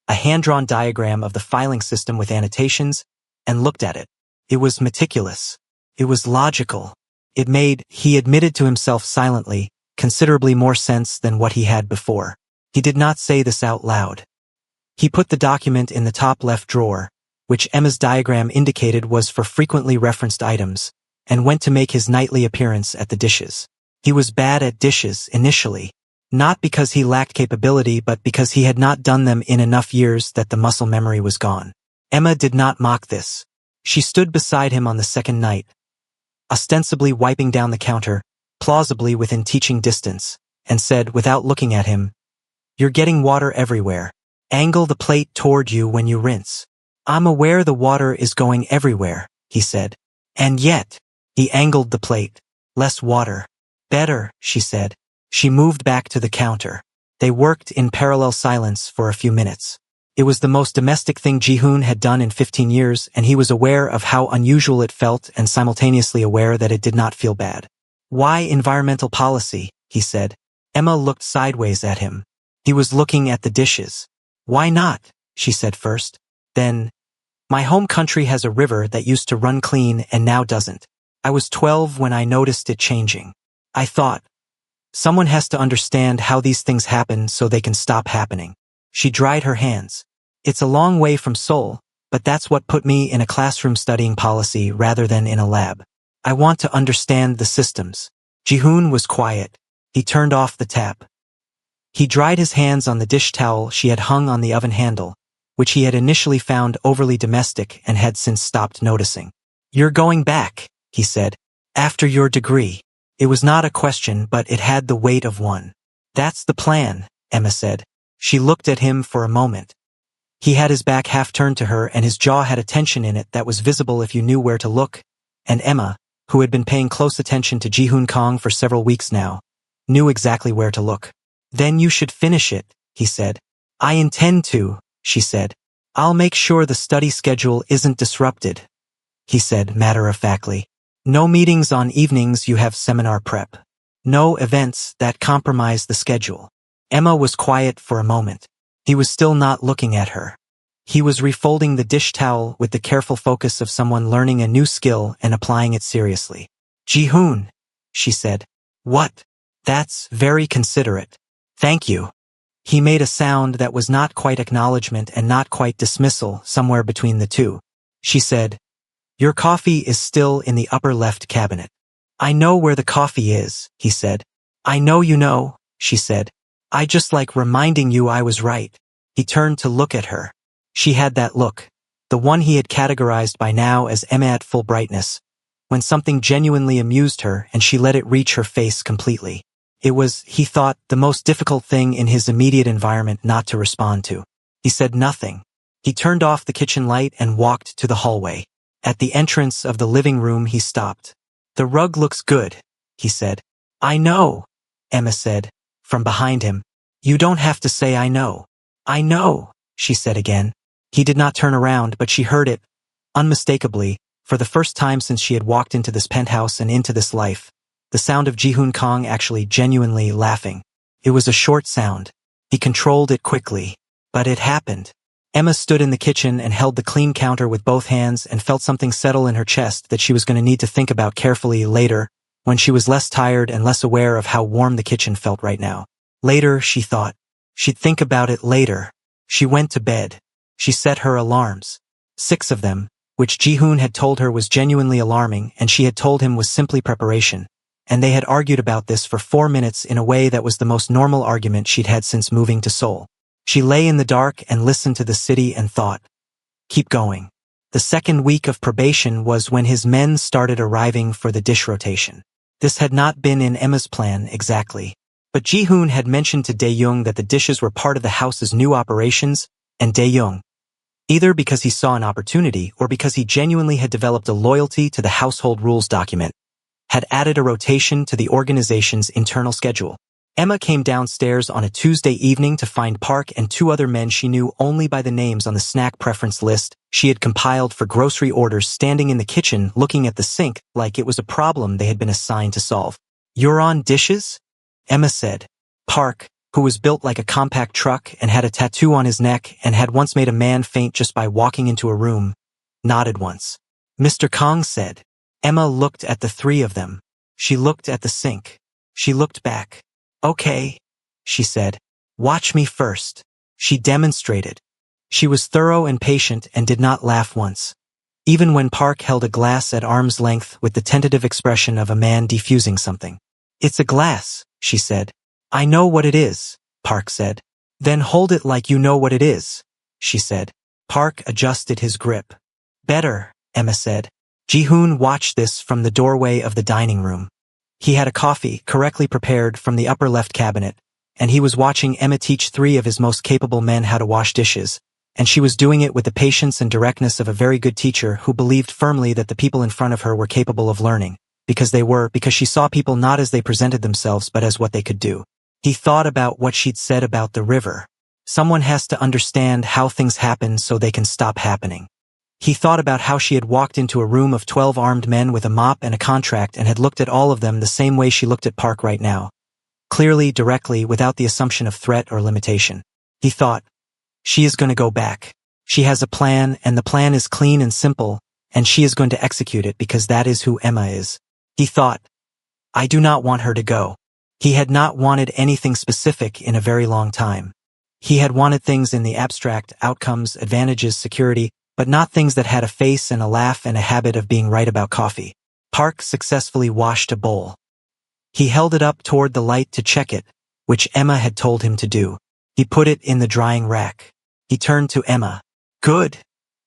a hand-drawn diagram of the filing system with annotations, and looked at it. It was meticulous. It was logical. It made, he admitted to himself silently, considerably more sense than what he had before. He did not say this out loud. He put the document in the top left drawer, which Emma's diagram indicated was for frequently referenced items, and went to make his nightly appearance at the dishes. He was bad at dishes initially, not because he lacked capability but because he had not done them in enough years that the muscle memory was gone. Emma did not mock this. She stood beside him on the second night, ostensibly wiping down the counter, plausibly within teaching distance, and said without looking at him, You're getting water everywhere. Angle the plate toward you when you rinse. I'm aware the water is going everywhere, he said. And yet, he angled the plate. Less water. Better, she said. She moved back to the counter. They worked in parallel silence for a few minutes. It was the most domestic thing Ji-hoon had done in 15 years, and he was aware of how unusual it felt and simultaneously aware that it did not feel bad. Why environmental policy, he said. Emma looked sideways at him. He was looking at the dishes. Why not, she said first. Then, My home country has a river that used to run clean and now doesn't. I was 12 when I noticed it changing. I thought, someone has to understand how these things happen so they can stop happening. She dried her hands. It's a long way from Seoul, but that's what put me in a classroom studying policy rather than in a lab. I want to understand the systems. Ji-hoon was quiet. He turned off the tap. He dried his hands on the dish towel she had hung on the oven handle, which he had initially found overly domestic and had since stopped noticing. You're going back, he said, after your degree. It was not a question, but it had the weight of one. That's the plan, Emma said. She looked at him for a moment. He had his back half turned to her and his jaw had a tension in it that was visible if you knew where to look, and Emma, who had been paying close attention to Ji-hoon Kong for several weeks now, knew exactly where to look. Then you should finish it, he said. I intend to, she said. I'll make sure the study schedule isn't disrupted, he said matter-of-factly. No meetings on evenings you have seminar prep. No events that compromise the schedule. Emma was quiet for a moment. He was still not looking at her. He was refolding the dish towel with the careful focus of someone learning a new skill and applying it seriously. Ji-hoon, she said. What? That's very considerate. Thank you. He made a sound that was not quite acknowledgement and not quite dismissal, somewhere between the two. She said, Your coffee is still in the upper left cabinet. I know where the coffee is, he said. I know you know, she said. I just like reminding you I was right. He turned to look at her. She had that look, the one he had categorized by now as Emma at full brightness, when something genuinely amused her and she let it reach her face completely. It was, he thought, the most difficult thing in his immediate environment not to respond to. He said nothing. He turned off the kitchen light and walked to the hallway. At the entrance of the living room he stopped. The rug looks good, he said. I know, Emma said, from behind him. You don't have to say I know. I know, she said again. He did not turn around, but she heard it, unmistakably, for the first time since she had walked into this penthouse and into this life. The sound of Ji-hoon Kong actually genuinely laughing. It was a short sound. He controlled it quickly. But it happened. Emma stood in the kitchen and held the clean counter with both hands and felt something settle in her chest that she was going to need to think about carefully later, when she was less tired and less aware of how warm the kitchen felt right now. Later, she thought. She'd think about it later. She went to bed. She set her alarms. 6 of them, which Ji-hoon had told her was genuinely alarming and she had told him was simply preparation. And they had argued about this for 4 minutes in a way that was the most normal argument she'd had since moving to Seoul. She lay in the dark and listened to the city and thought, keep going. The second week of probation was when his men started arriving for the dish rotation. This had not been in Emma's plan exactly. But Ji-hoon had mentioned to Dae-young that the dishes were part of the house's new operations, and Dae-young, either because he saw an opportunity or because he genuinely had developed a loyalty to the household rules document, had added a rotation to the organization's internal schedule. Emma came downstairs on a Tuesday evening to find Park and 2 other men she knew only by the names on the snack preference list she had compiled for grocery orders standing in the kitchen looking at the sink like it was a problem they had been assigned to solve. You're on dishes? Emma said. Park, who was built like a compact truck and had a tattoo on his neck and had once made a man faint just by walking into a room, nodded once. Mr. Kong said. Emma looked at the 3 of them. She looked at the sink. She looked back. Okay, she said. Watch me first. She demonstrated. She was thorough and patient and did not laugh once. Even when Park held a glass at arm's length with the tentative expression of a man defusing something. It's a glass, she said. I know what it is, Park said. Then hold it like you know what it is, she said. Park adjusted his grip. Better, Emma said. Ji-hoon watched this from the doorway of the dining room. He had a coffee, correctly prepared, from the upper left cabinet, and he was watching Emma teach 3 of his most capable men how to wash dishes, and she was doing it with the patience and directness of a very good teacher who believed firmly that the people in front of her were capable of learning, because she saw people not as they presented themselves but as what they could do. He thought about what she'd said about the river. Someone has to understand how things happen so they can stop happening. He thought about how she had walked into a room of 12 armed men with a mop and a contract and had looked at all of them the same way she looked at Park right now. Clearly, directly, without the assumption of threat or limitation. He thought, she is going to go back. She has a plan, and the plan is clean and simple, and she is going to execute it because that is who Emma is. He thought, I do not want her to go. He had not wanted anything specific in a very long time. He had wanted things in the abstract, outcomes, advantages, security, but not things that had a face and a laugh and a habit of being right about coffee. Park successfully washed a bowl. He held it up toward the light to check it, which Emma had told him to do. He put it in the drying rack. He turned to Emma. Good,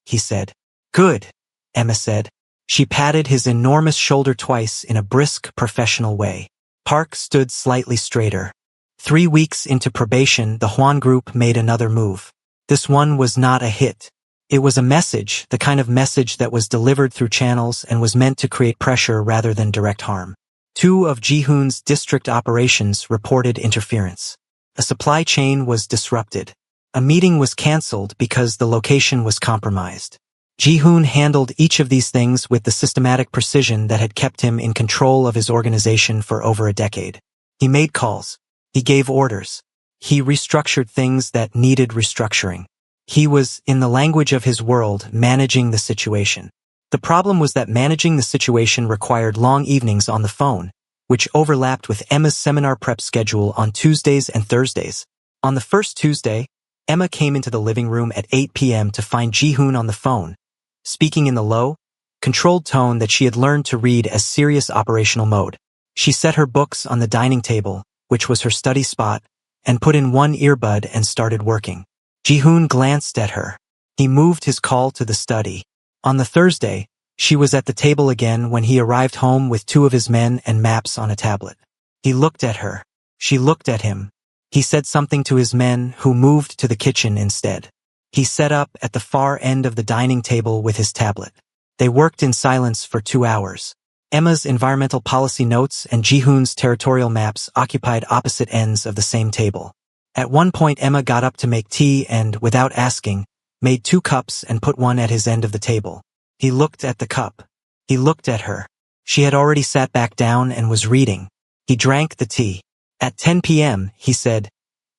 he said. Good, Emma said. She patted his enormous shoulder twice in a brisk, professional way. Park stood slightly straighter. 3 weeks into probation, the Huan group made another move. This one was not a hit. It was a message, the kind of message that was delivered through channels and was meant to create pressure rather than direct harm. 2 of Ji-hoon's district operations reported interference. A supply chain was disrupted. A meeting was cancelled because the location was compromised. Ji-hoon handled each of these things with the systematic precision that had kept him in control of his organization for over a decade. He made calls. He gave orders. He restructured things that needed restructuring. He was, in the language of his world, managing the situation. The problem was that managing the situation required long evenings on the phone, which overlapped with Emma's seminar prep schedule on Tuesdays and Thursdays. On the first Tuesday, Emma came into the living room at 8 p.m. to find Ji-hoon on the phone, speaking in the low, controlled tone that she had learned to read as serious operational mode. She set her books on the dining table, which was her study spot, and put in one earbud and started working. Ji-hoon glanced at her. He moved his call to the study. On the Thursday, she was at the table again when he arrived home with 2 of his men and maps on a tablet. He looked at her. She looked at him. He said something to his men, who moved to the kitchen instead. He sat up at the far end of the dining table with his tablet. They worked in silence for 2 hours. Emma's environmental policy notes and Ji-hoon's territorial maps occupied opposite ends of the same table. At one point Emma got up to make tea and, without asking, made 2 cups and put one at his end of the table. He looked at the cup. He looked at her. She had already sat back down and was reading. He drank the tea. At 10 p.m., he said,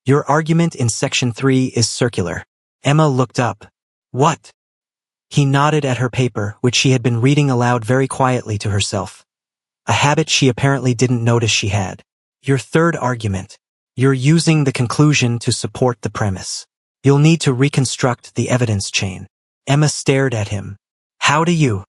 Your argument in Section 3 is circular. Emma looked up. What? He nodded at her paper, which she had been reading aloud very quietly to herself. A habit she apparently didn't notice she had. Your third argument. You're using the conclusion to support the premise. You'll need to reconstruct the evidence chain. Emma stared at him. How do you?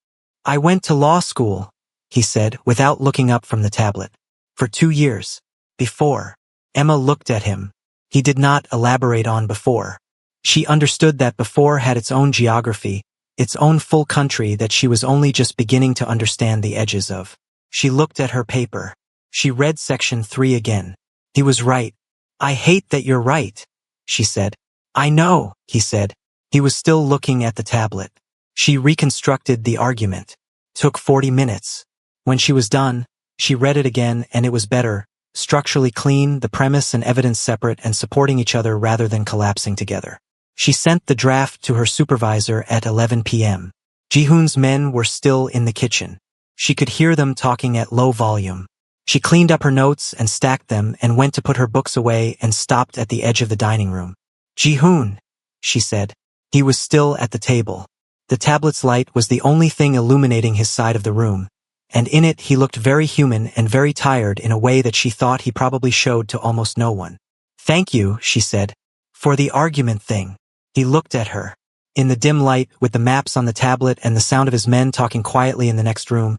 I went to law school, he said, without looking up from the tablet. For 2 years. Before. Emma looked at him. He did not elaborate on before. She understood that before had its own geography, its own full country that she was only just beginning to understand the edges of. She looked at her paper. She read Section 3 again. He was right. I hate that you're right, she said. I know, he said. He was still looking at the tablet. She reconstructed the argument. Took 40 minutes. When she was done, she read it again and it was better, structurally clean, the premise and evidence separate and supporting each other rather than collapsing together. She sent the draft to her supervisor at 11 p.m. Ji-hoon's men were still in the kitchen. She could hear them talking at low volume. She cleaned up her notes and stacked them and went to put her books away and stopped at the edge of the dining room. Ji-hoon, she said. He was still at the table. The tablet's light was the only thing illuminating his side of the room, and in it he looked very human and very tired in a way that she thought he probably showed to almost no one. Thank you, she said, for the argument thing. He looked at her. In the dim light, with the maps on the tablet and the sound of his men talking quietly in the next room,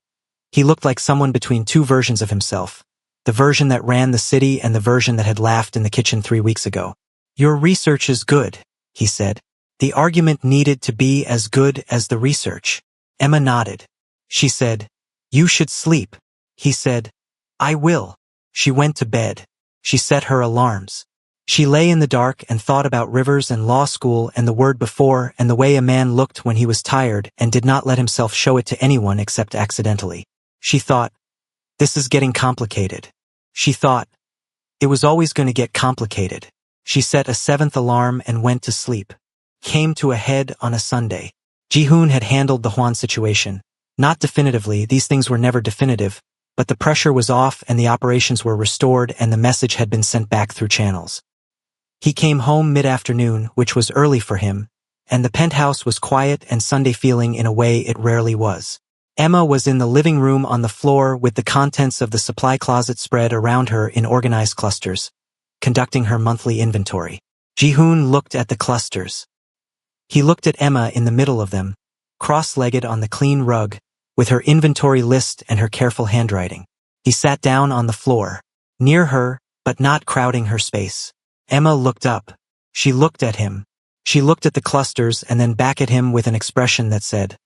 he looked like someone between 2 versions of himself, the version that ran the city and the version that had laughed in the kitchen 3 weeks ago. Your research is good, he said. The argument needed to be as good as the research. Emma nodded. She said, You should sleep. He said, I will. She went to bed. She set her alarms. She lay in the dark and thought about Rivers and law school and the word before and the way a man looked when he was tired and did not let himself show it to anyone except accidentally. She thought, this is getting complicated. She thought, it was always going to get complicated. She set a 7th alarm and went to sleep. Came to a head on a Sunday. Ji-hoon had handled the Hwan situation. Not definitively, these things were never definitive, but the pressure was off and the operations were restored and the message had been sent back through channels. He came home mid-afternoon, which was early for him, and the penthouse was quiet and Sunday feeling in a way it rarely was. Emma was in the living room on the floor with the contents of the supply closet spread around her in organized clusters, conducting her monthly inventory. Ji-hoon looked at the clusters. He looked at Emma in the middle of them, cross-legged on the clean rug, with her inventory list and her careful handwriting. He sat down on the floor, near her, but not crowding her space. Emma looked up. She looked at him. She looked at the clusters and then back at him with an expression that said,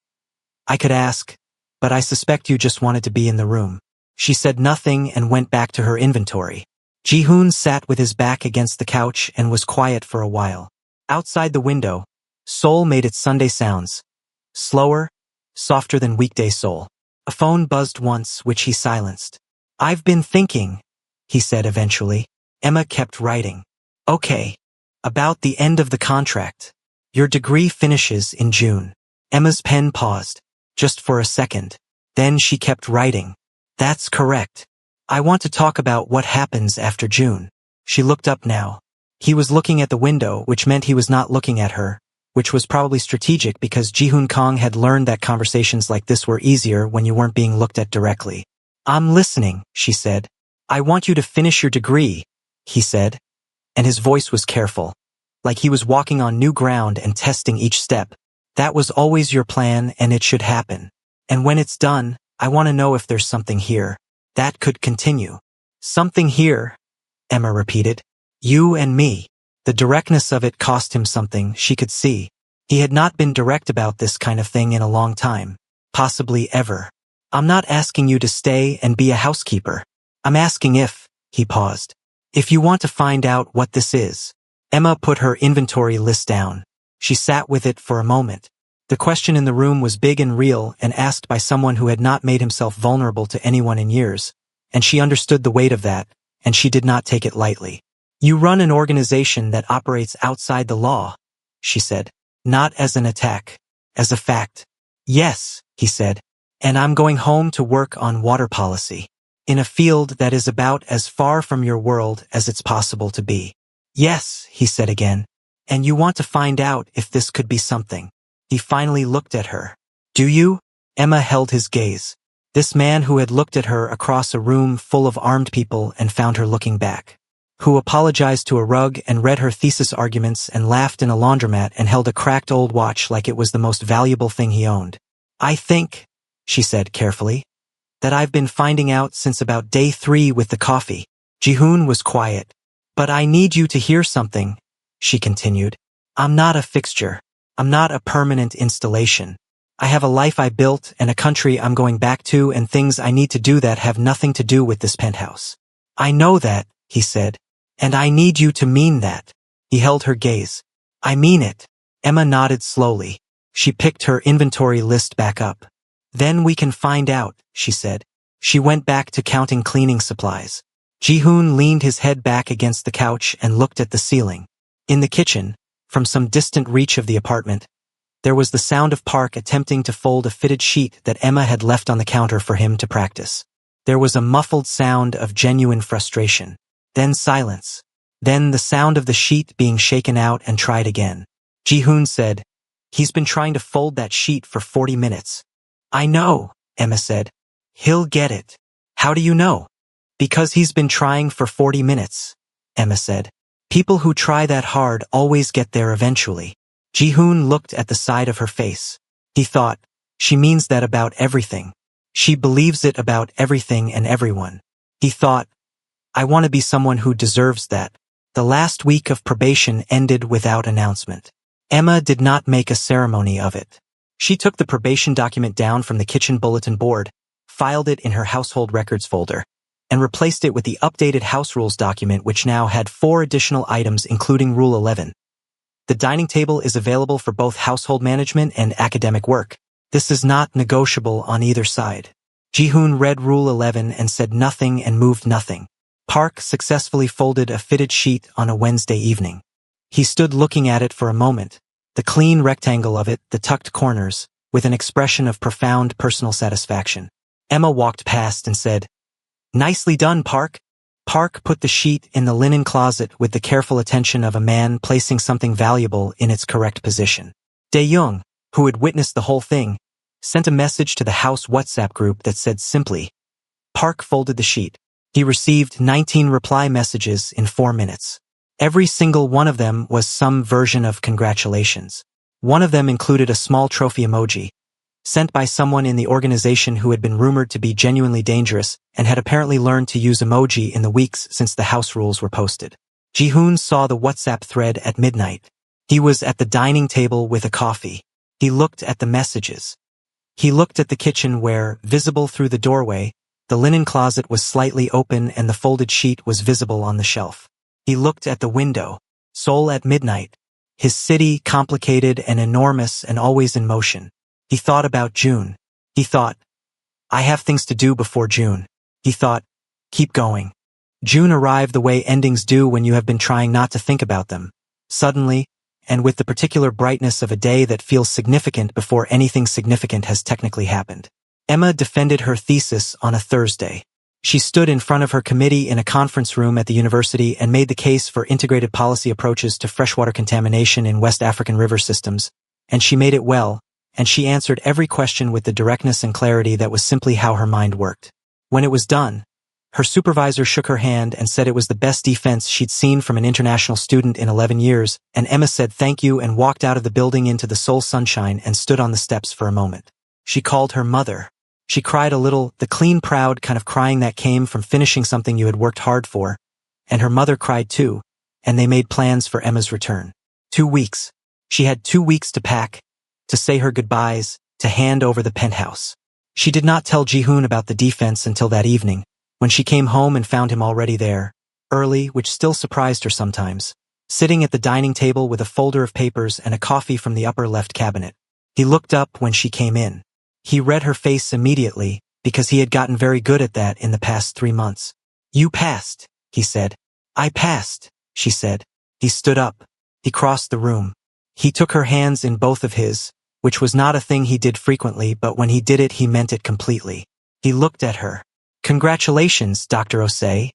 "I could ask, but I suspect you just wanted to be in the room." She said nothing and went back to her inventory. Ji-hoon sat with his back against the couch and was quiet for a while. Outside the window, Seoul made its Sunday sounds, slower, softer than weekday Seoul. A phone buzzed once, which he silenced. "I've been thinking," he said eventually. Emma kept writing. "Okay. About the end of the contract. Your degree finishes in June." Emma's pen paused, just for a second. Then she kept writing. "That's correct. I want to talk about what happens after June." She looked up now. He was looking at the window, which meant he was not looking at her, which was probably strategic because Ji-hoon Kong had learned that conversations like this were easier when you weren't being looked at directly. "I'm listening," she said. "I want you to finish your degree," he said, and his voice was careful, like he was walking on new ground and testing each step. "That was always your plan and it should happen. And when it's done, I want to know if there's something here that could continue." "Something here," Emma repeated. "You and me." The directness of it cost him something, she could see. He had not been direct about this kind of thing in a long time, possibly ever. "I'm not asking you to stay and be a housekeeper. I'm asking if," he paused, "if you want to find out what this is." Emma put her inventory list down. She sat with it for a moment. The question in the room was big and real and asked by someone who had not made himself vulnerable to anyone in years, and she understood the weight of that, and she did not take it lightly. "You run an organization that operates outside the law," she said. "Not as an attack, as a fact." "Yes," he said, "and I'm going home to work on water policy, in a field that is about as far from your world as it's possible to be." "Yes," he said again, "and you want to find out if this could be something." He finally looked at her. "Do you?" Emma held his gaze. This man who had looked at her across a room full of armed people and found her looking back. Who apologized to a rug and read her thesis arguments and laughed in a laundromat and held a cracked old watch like it was the most valuable thing he owned. "I think," she said carefully, "that I've been finding out since about day 3 with the coffee." Ji-hoon was quiet. "But I need you to hear something," she continued. "I'm not a fixture. I'm not a permanent installation. I have a life I built and a country I'm going back to and things I need to do that have nothing to do with this penthouse." "I know that," he said, "and I need you to mean that." He held her gaze. "I mean it." Emma nodded slowly. She picked her inventory list back up. "Then we can find out," she said. She went back to counting cleaning supplies. Ji-hoon leaned his head back against the couch and looked at the ceiling. In the kitchen, from some distant reach of the apartment, there was the sound of Park attempting to fold a fitted sheet that Emma had left on the counter for him to practice. There was a muffled sound of genuine frustration. Then silence. Then the sound of the sheet being shaken out and tried again. Ji-hoon said, "He's been trying to fold that sheet for 40 minutes. "I know," Emma said. "He'll get it." "How do you know?" "Because he's been trying for 40 minutes, Emma said. "People who try that hard always get there eventually." Ji-hoon looked at the side of her face. He thought, she means that about everything. She believes it about everything and everyone. He thought, I want to be someone who deserves that. The last week of probation ended without announcement. Emma did not make a ceremony of it. She took the probation document down from the kitchen bulletin board, filed it in her household records folder, and replaced it with the updated house rules document which now had 4 additional items including Rule 11. The dining table is available for both household management and academic work. This is not negotiable on either side. Ji-hoon read Rule 11 and said nothing and moved nothing. Park successfully folded a fitted sheet on a Wednesday evening. He stood looking at it for a moment, the clean rectangle of it, the tucked corners, with an expression of profound personal satisfaction. Emma walked past and said, "Nicely done, Park." Park put the sheet in the linen closet with the careful attention of a man placing something valuable in its correct position. Dae-young, who had witnessed the whole thing, sent a message to the house WhatsApp group that said simply, Park folded the sheet. He received 19 reply messages in 4 minutes. Every single one of them was some version of congratulations. One of them included a small trophy emoji, sent by someone in the organization who had been rumored to be genuinely dangerous and had apparently learned to use emoji in the weeks since the house rules were posted. Ji-hoon saw the WhatsApp thread at midnight. He was at the dining table with a coffee. He looked at the messages. He looked at the kitchen where, visible through the doorway, the linen closet was slightly open and the folded sheet was visible on the shelf. He looked at the window. Seoul at midnight. His city, complicated and enormous and always in motion. He thought about June. He thought, I have things to do before June. He thought, keep going. June arrived the way endings do when you have been trying not to think about them. Suddenly, and with the particular brightness of a day that feels significant before anything significant has technically happened. Emma defended her thesis on a Thursday. She stood in front of her committee in a conference room at the university and made the case for integrated policy approaches to freshwater contamination in West African river systems, and she made it well, and she answered every question with the directness and clarity that was simply how her mind worked. When it was done, her supervisor shook her hand and said it was the best defense she'd seen from an international student in 11 years, and Emma said thank you and walked out of the building into the Seoul sunshine and stood on the steps for a moment. She called her mother. She cried a little, the clean, proud kind of crying that came from finishing something you had worked hard for, and her mother cried too, and they made plans for Emma's return. 2 weeks. She had 2 weeks to pack, to say her goodbyes, to hand over the penthouse. She did not tell Ji-hoon about the defense until that evening, when she came home and found him already there, early, which still surprised her sometimes, sitting at the dining table with a folder of papers and a coffee from the upper left cabinet. He looked up when she came in. He read her face immediately, because he had gotten very good at that in the past 3 months. You passed, he said. I passed, she said. He stood up. He crossed the room. He took her hands in both of his, which was not a thing he did frequently, but when he did it he meant it completely. He looked at her. Congratulations, Dr. Osei,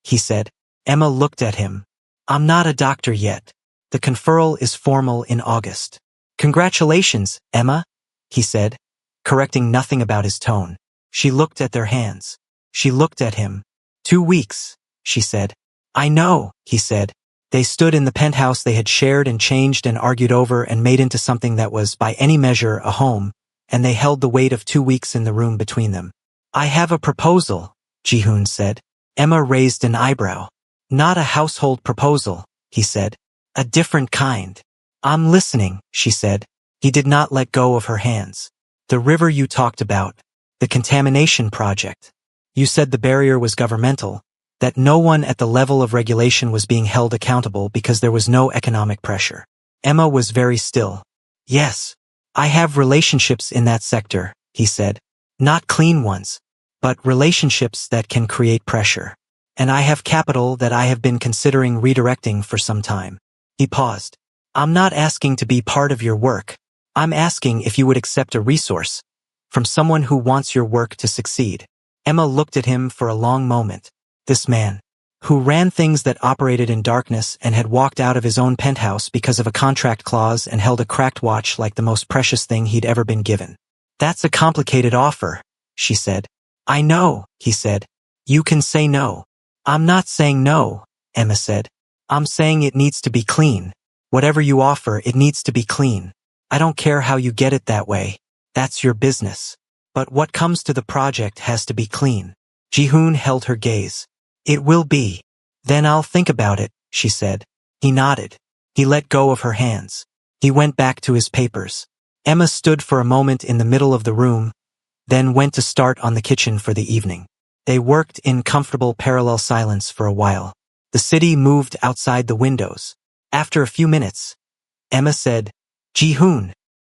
he said. Emma looked at him. I'm not a doctor yet. The conferral is formal in August. Congratulations, Emma, he said, correcting nothing about his tone. She looked at their hands. She looked at him. 2 weeks, she said. I know, he said. They stood in the penthouse they had shared and changed and argued over and made into something that was, by any measure, a home, and they held the weight of 2 weeks in the room between them. I have a proposal, Ji-hoon said. Emma raised an eyebrow. Not a household proposal, he said. A different kind. I'm listening, she said. He did not let go of her hands. The river you talked about, the contamination project. You said the barrier was governmental, that no one at the level of regulation was being held accountable because there was no economic pressure. Emma was very still. Yes, I have relationships in that sector, he said. Not clean ones, but relationships that can create pressure. And I have capital that I have been considering redirecting for some time. He paused. I'm not asking to be part of your work. I'm asking if you would accept a resource from someone who wants your work to succeed. Emma looked at him for a long moment. This man, who ran things that operated in darkness and had walked out of his own penthouse because of a contract clause and held a cracked watch like the most precious thing he'd ever been given. That's a complicated offer, she said. I know, he said. You can say no. I'm not saying no, Emma said. I'm saying it needs to be clean. Whatever you offer, it needs to be clean. I don't care how you get it that way. That's your business. But what comes to the project has to be clean. Ji-hoon held her gaze. It will be. Then I'll think about it, she said. He nodded. He let go of her hands. He went back to his papers. Emma stood for a moment in the middle of the room, then went to start on the kitchen for the evening. They worked in comfortable parallel silence for a while. The city moved outside the windows. After a few minutes, Emma said, Ji-hoon.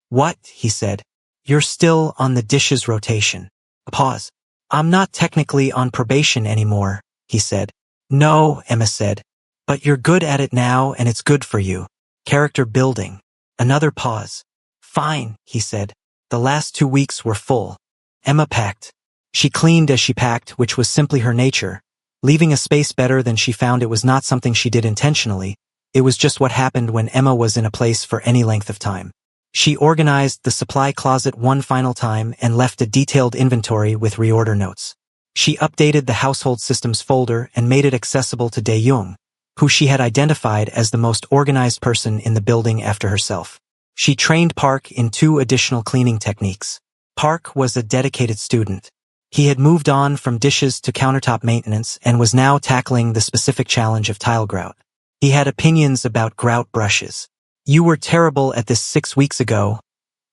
What? He said. You're still on the dishes rotation. A pause. I'm not technically on probation anymore, he said. No, Emma said. But you're good at it now and it's good for you. Character building. Another pause. Fine, he said. The last 2 weeks were full. Emma packed. She cleaned as she packed, which was simply her nature. Leaving a space better than she found it was not something she did intentionally. It was just what happened when Emma was in a place for any length of time. She organized the supply closet one final time and left a detailed inventory with reorder notes. She updated the household systems folder and made it accessible to Dae-young, who she had identified as the most organized person in the building after herself. She trained Park in 2 additional cleaning techniques. Park was a dedicated student. He had moved on from dishes to countertop maintenance and was now tackling the specific challenge of tile grout. He had opinions about grout brushes. "You were terrible at this 6 weeks ago,"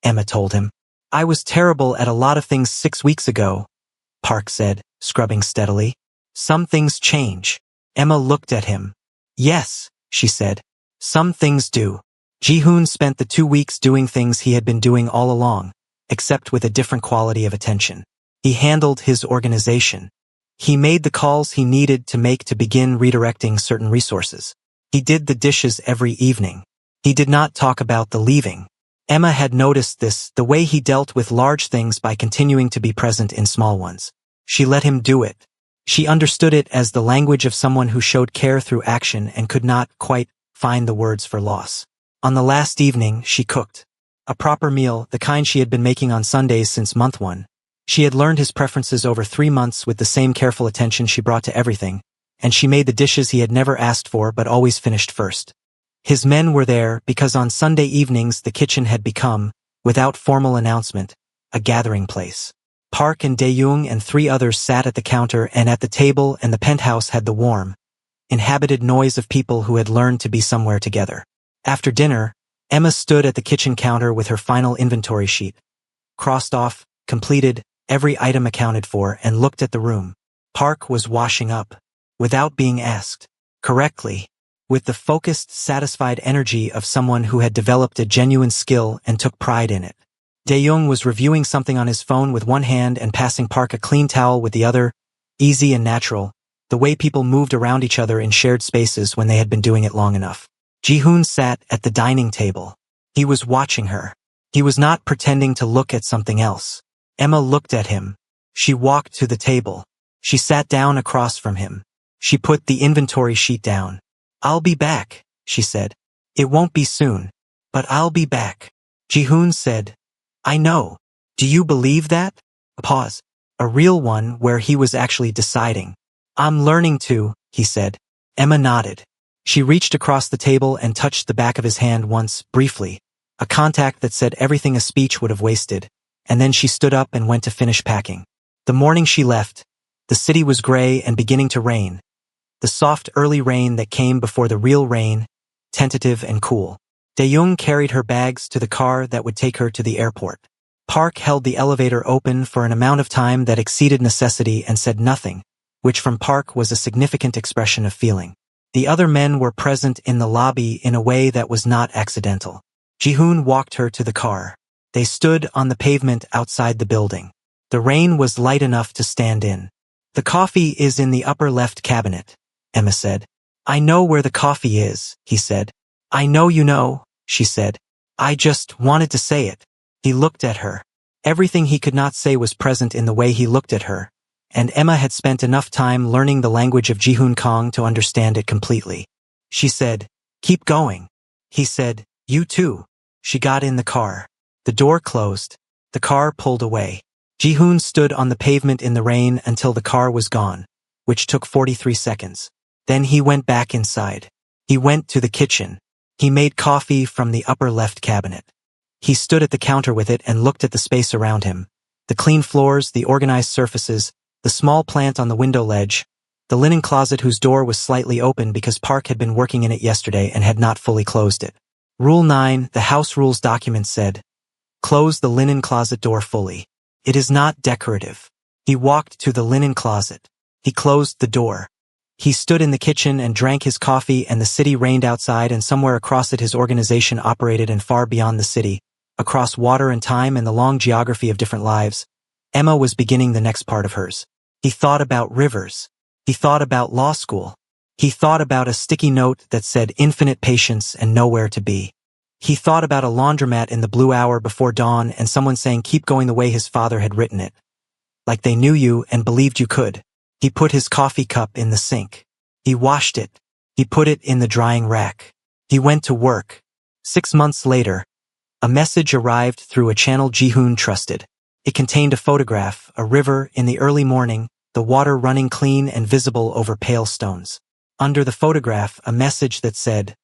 Emma told him. "I was terrible at a lot of things 6 weeks ago," Park said, scrubbing steadily. "Some things change." Emma looked at him. "Yes," she said. "Some things do." Ji-hoon spent the 2 weeks doing things he had been doing all along, except with a different quality of attention. He handled his organization. He made the calls he needed to make to begin redirecting certain resources. He did the dishes every evening. He did not talk about the leaving. Emma had noticed this, the way he dealt with large things by continuing to be present in small ones. She let him do it. She understood it as the language of someone who showed care through action and could not quite find the words for loss. On the last evening, she cooked. A proper meal, the kind she had been making on Sundays since month 1. She had learned his preferences over 3 months with the same careful attention she brought to everything, and she made the dishes he had never asked for but always finished first. His men were there because on Sunday evenings the kitchen had become, without formal announcement, a gathering place. Park and Dae-young and 3 others sat at the counter and at the table, and the penthouse had the warm, inhabited noise of people who had learned to be somewhere together. After dinner, Emma stood at the kitchen counter with her final inventory sheet, crossed off, completed, every item accounted for, and looked at the room. Park was washing up, without being asked, correctly, with the focused, satisfied energy of someone who had developed a genuine skill and took pride in it. Dae-young was reviewing something on his phone with one hand and passing Park a clean towel with the other, easy and natural, the way people moved around each other in shared spaces when they had been doing it long enough. Ji-hoon sat at the dining table. He was watching her. He was not pretending to look at something else. Emma looked at him. She walked to the table. She sat down across from him. She put the inventory sheet down. "I'll be back," she said. "It won't be soon, but I'll be back." Ji-hoon said, "I know. Do you believe that?" A pause. A real one where he was actually deciding. "I'm learning to," he said. Emma nodded. She reached across the table and touched the back of his hand once, briefly, a contact that said everything a speech would have wasted, and then she stood up and went to finish packing. The morning she left, the city was gray and beginning to rain, the soft early rain that came before the real rain, tentative and cool. Dae-young carried her bags to the car that would take her to the airport. Park held the elevator open for an amount of time that exceeded necessity and said nothing, which from Park was a significant expression of feeling. The other men were present in the lobby in a way that was not accidental. Ji-hoon walked her to the car. They stood on the pavement outside the building. The rain was light enough to stand in. "The coffee is in the upper left cabinet," Emma said. "I know where the coffee is," he said. "I know you know," she said. "I just wanted to say it." He looked at her. Everything he could not say was present in the way he looked at her, and Emma had spent enough time learning the language of Ji-hoon Kong to understand it completely. She said, "Keep going." He said, "You too." She got in the car. The door closed. The car pulled away. Ji-hoon stood on the pavement in the rain until the car was gone, which took 43 seconds. Then he went back inside. He went to the kitchen. He made coffee from the upper left cabinet. He stood at the counter with it and looked at the space around him. The clean floors, the organized surfaces, the small plant on the window ledge, the linen closet whose door was slightly open because Park had been working in it yesterday and had not fully closed it. Rule 9, the house rules document said, "Close the linen closet door fully. It is not decorative." He walked to the linen closet. He closed the door. He stood in the kitchen and drank his coffee, and the city rained outside, and somewhere across it his organization operated, and far beyond the city, across water and time and the long geography of different lives, Emma was beginning the next part of hers. He thought about rivers. He thought about law school. He thought about a sticky note that said infinite patience and nowhere to be. He thought about a laundromat in the blue hour before dawn and someone saying keep going the way his father had written it. Like they knew you and believed you could. He put his coffee cup in the sink. He washed it. He put it in the drying rack. He went to work. 6 months later, A message arrived through a channel Ji-hoon trusted. It contained a photograph, a river in the early morning, the water running clean and visible over pale stones. Under the photograph, a message that said,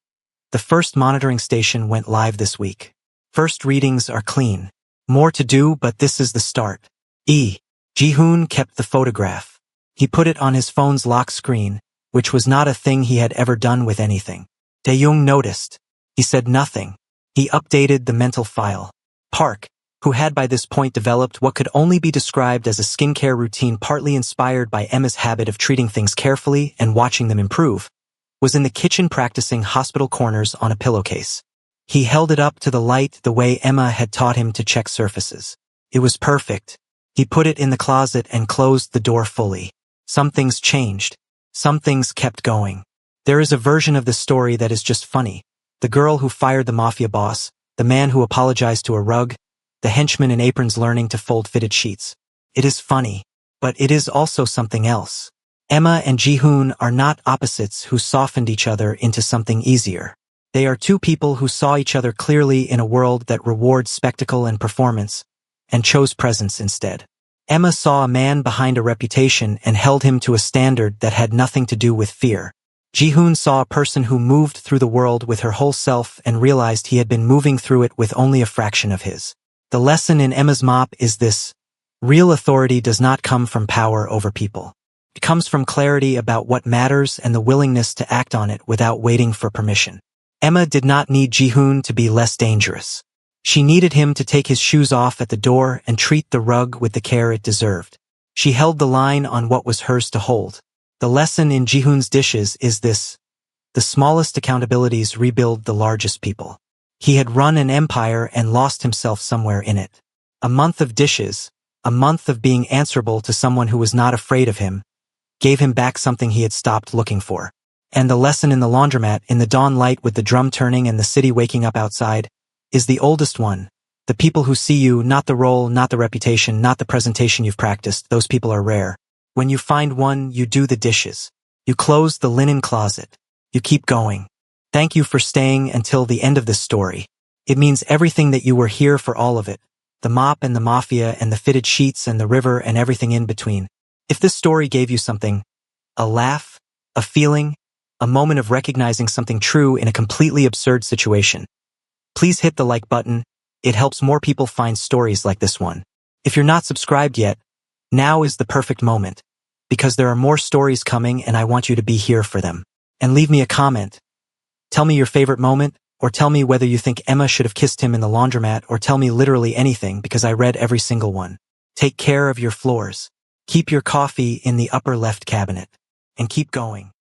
"The first monitoring station went live this week. First readings are clean. More to do, but this is the start." Ji-hoon kept the photograph. He put it on his phone's lock screen, which was not a thing he had ever done with anything. Tae-young noticed. He said nothing. He updated the mental file. Park, who had by this point developed what could only be described as a skincare routine partly inspired by Emma's habit of treating things carefully and watching them improve, was in the kitchen practicing hospital corners on a pillowcase. He held it up to the light the way Emma had taught him to check surfaces. It was perfect. He put it in the closet and closed the door fully. Some things changed. Some things kept going. There is a version of the story that is just funny. The girl who fired the mafia boss, the man who apologized to a rug, the henchman in aprons learning to fold fitted sheets. It is funny, but it is also something else. Emma and Ji-hoon are not opposites who softened each other into something easier. They are two people who saw each other clearly in a world that rewards spectacle and performance, and chose presence instead. Emma saw a man behind a reputation and held him to a standard that had nothing to do with fear. Ji-hoon saw a person who moved through the world with her whole self and realized he had been moving through it with only a fraction of his. The lesson in Emma's mop is this: real authority does not come from power over people. It comes from clarity about what matters and the willingness to act on it without waiting for permission. Emma did not need Ji-hoon to be less dangerous. She needed him to take his shoes off at the door and treat the rug with the care it deserved. She held the line on what was hers to hold. The lesson in Ji-hoon's dishes is this: the smallest accountabilities rebuild the largest people. He had run an empire and lost himself somewhere in it. A month of dishes, a month of being answerable to someone who was not afraid of him, gave him back something he had stopped looking for. And the lesson in the laundromat, in the dawn light with the drum turning and the city waking up outside, is the oldest one. The people who see you, not the role, not the reputation, not the presentation you've practiced, those people are rare. When you find one, you do the dishes. You close the linen closet. You keep going. Thank you for staying until the end of this story. It means everything that you were here for, all of it. The mop and the mafia and the fitted sheets and the river and everything in between. If this story gave you something, a laugh, a feeling, a moment of recognizing something true in a completely absurd situation, please hit the like button. It helps more people find stories like this one. If you're not subscribed yet, now is the perfect moment, because there are more stories coming and I want you to be here for them. And leave me a comment. Tell me your favorite moment, or tell me whether you think Emma should have kissed him in the laundromat, or tell me literally anything because I read every single one. Take care of your floors. Keep your coffee in the upper left cabinet. And keep going.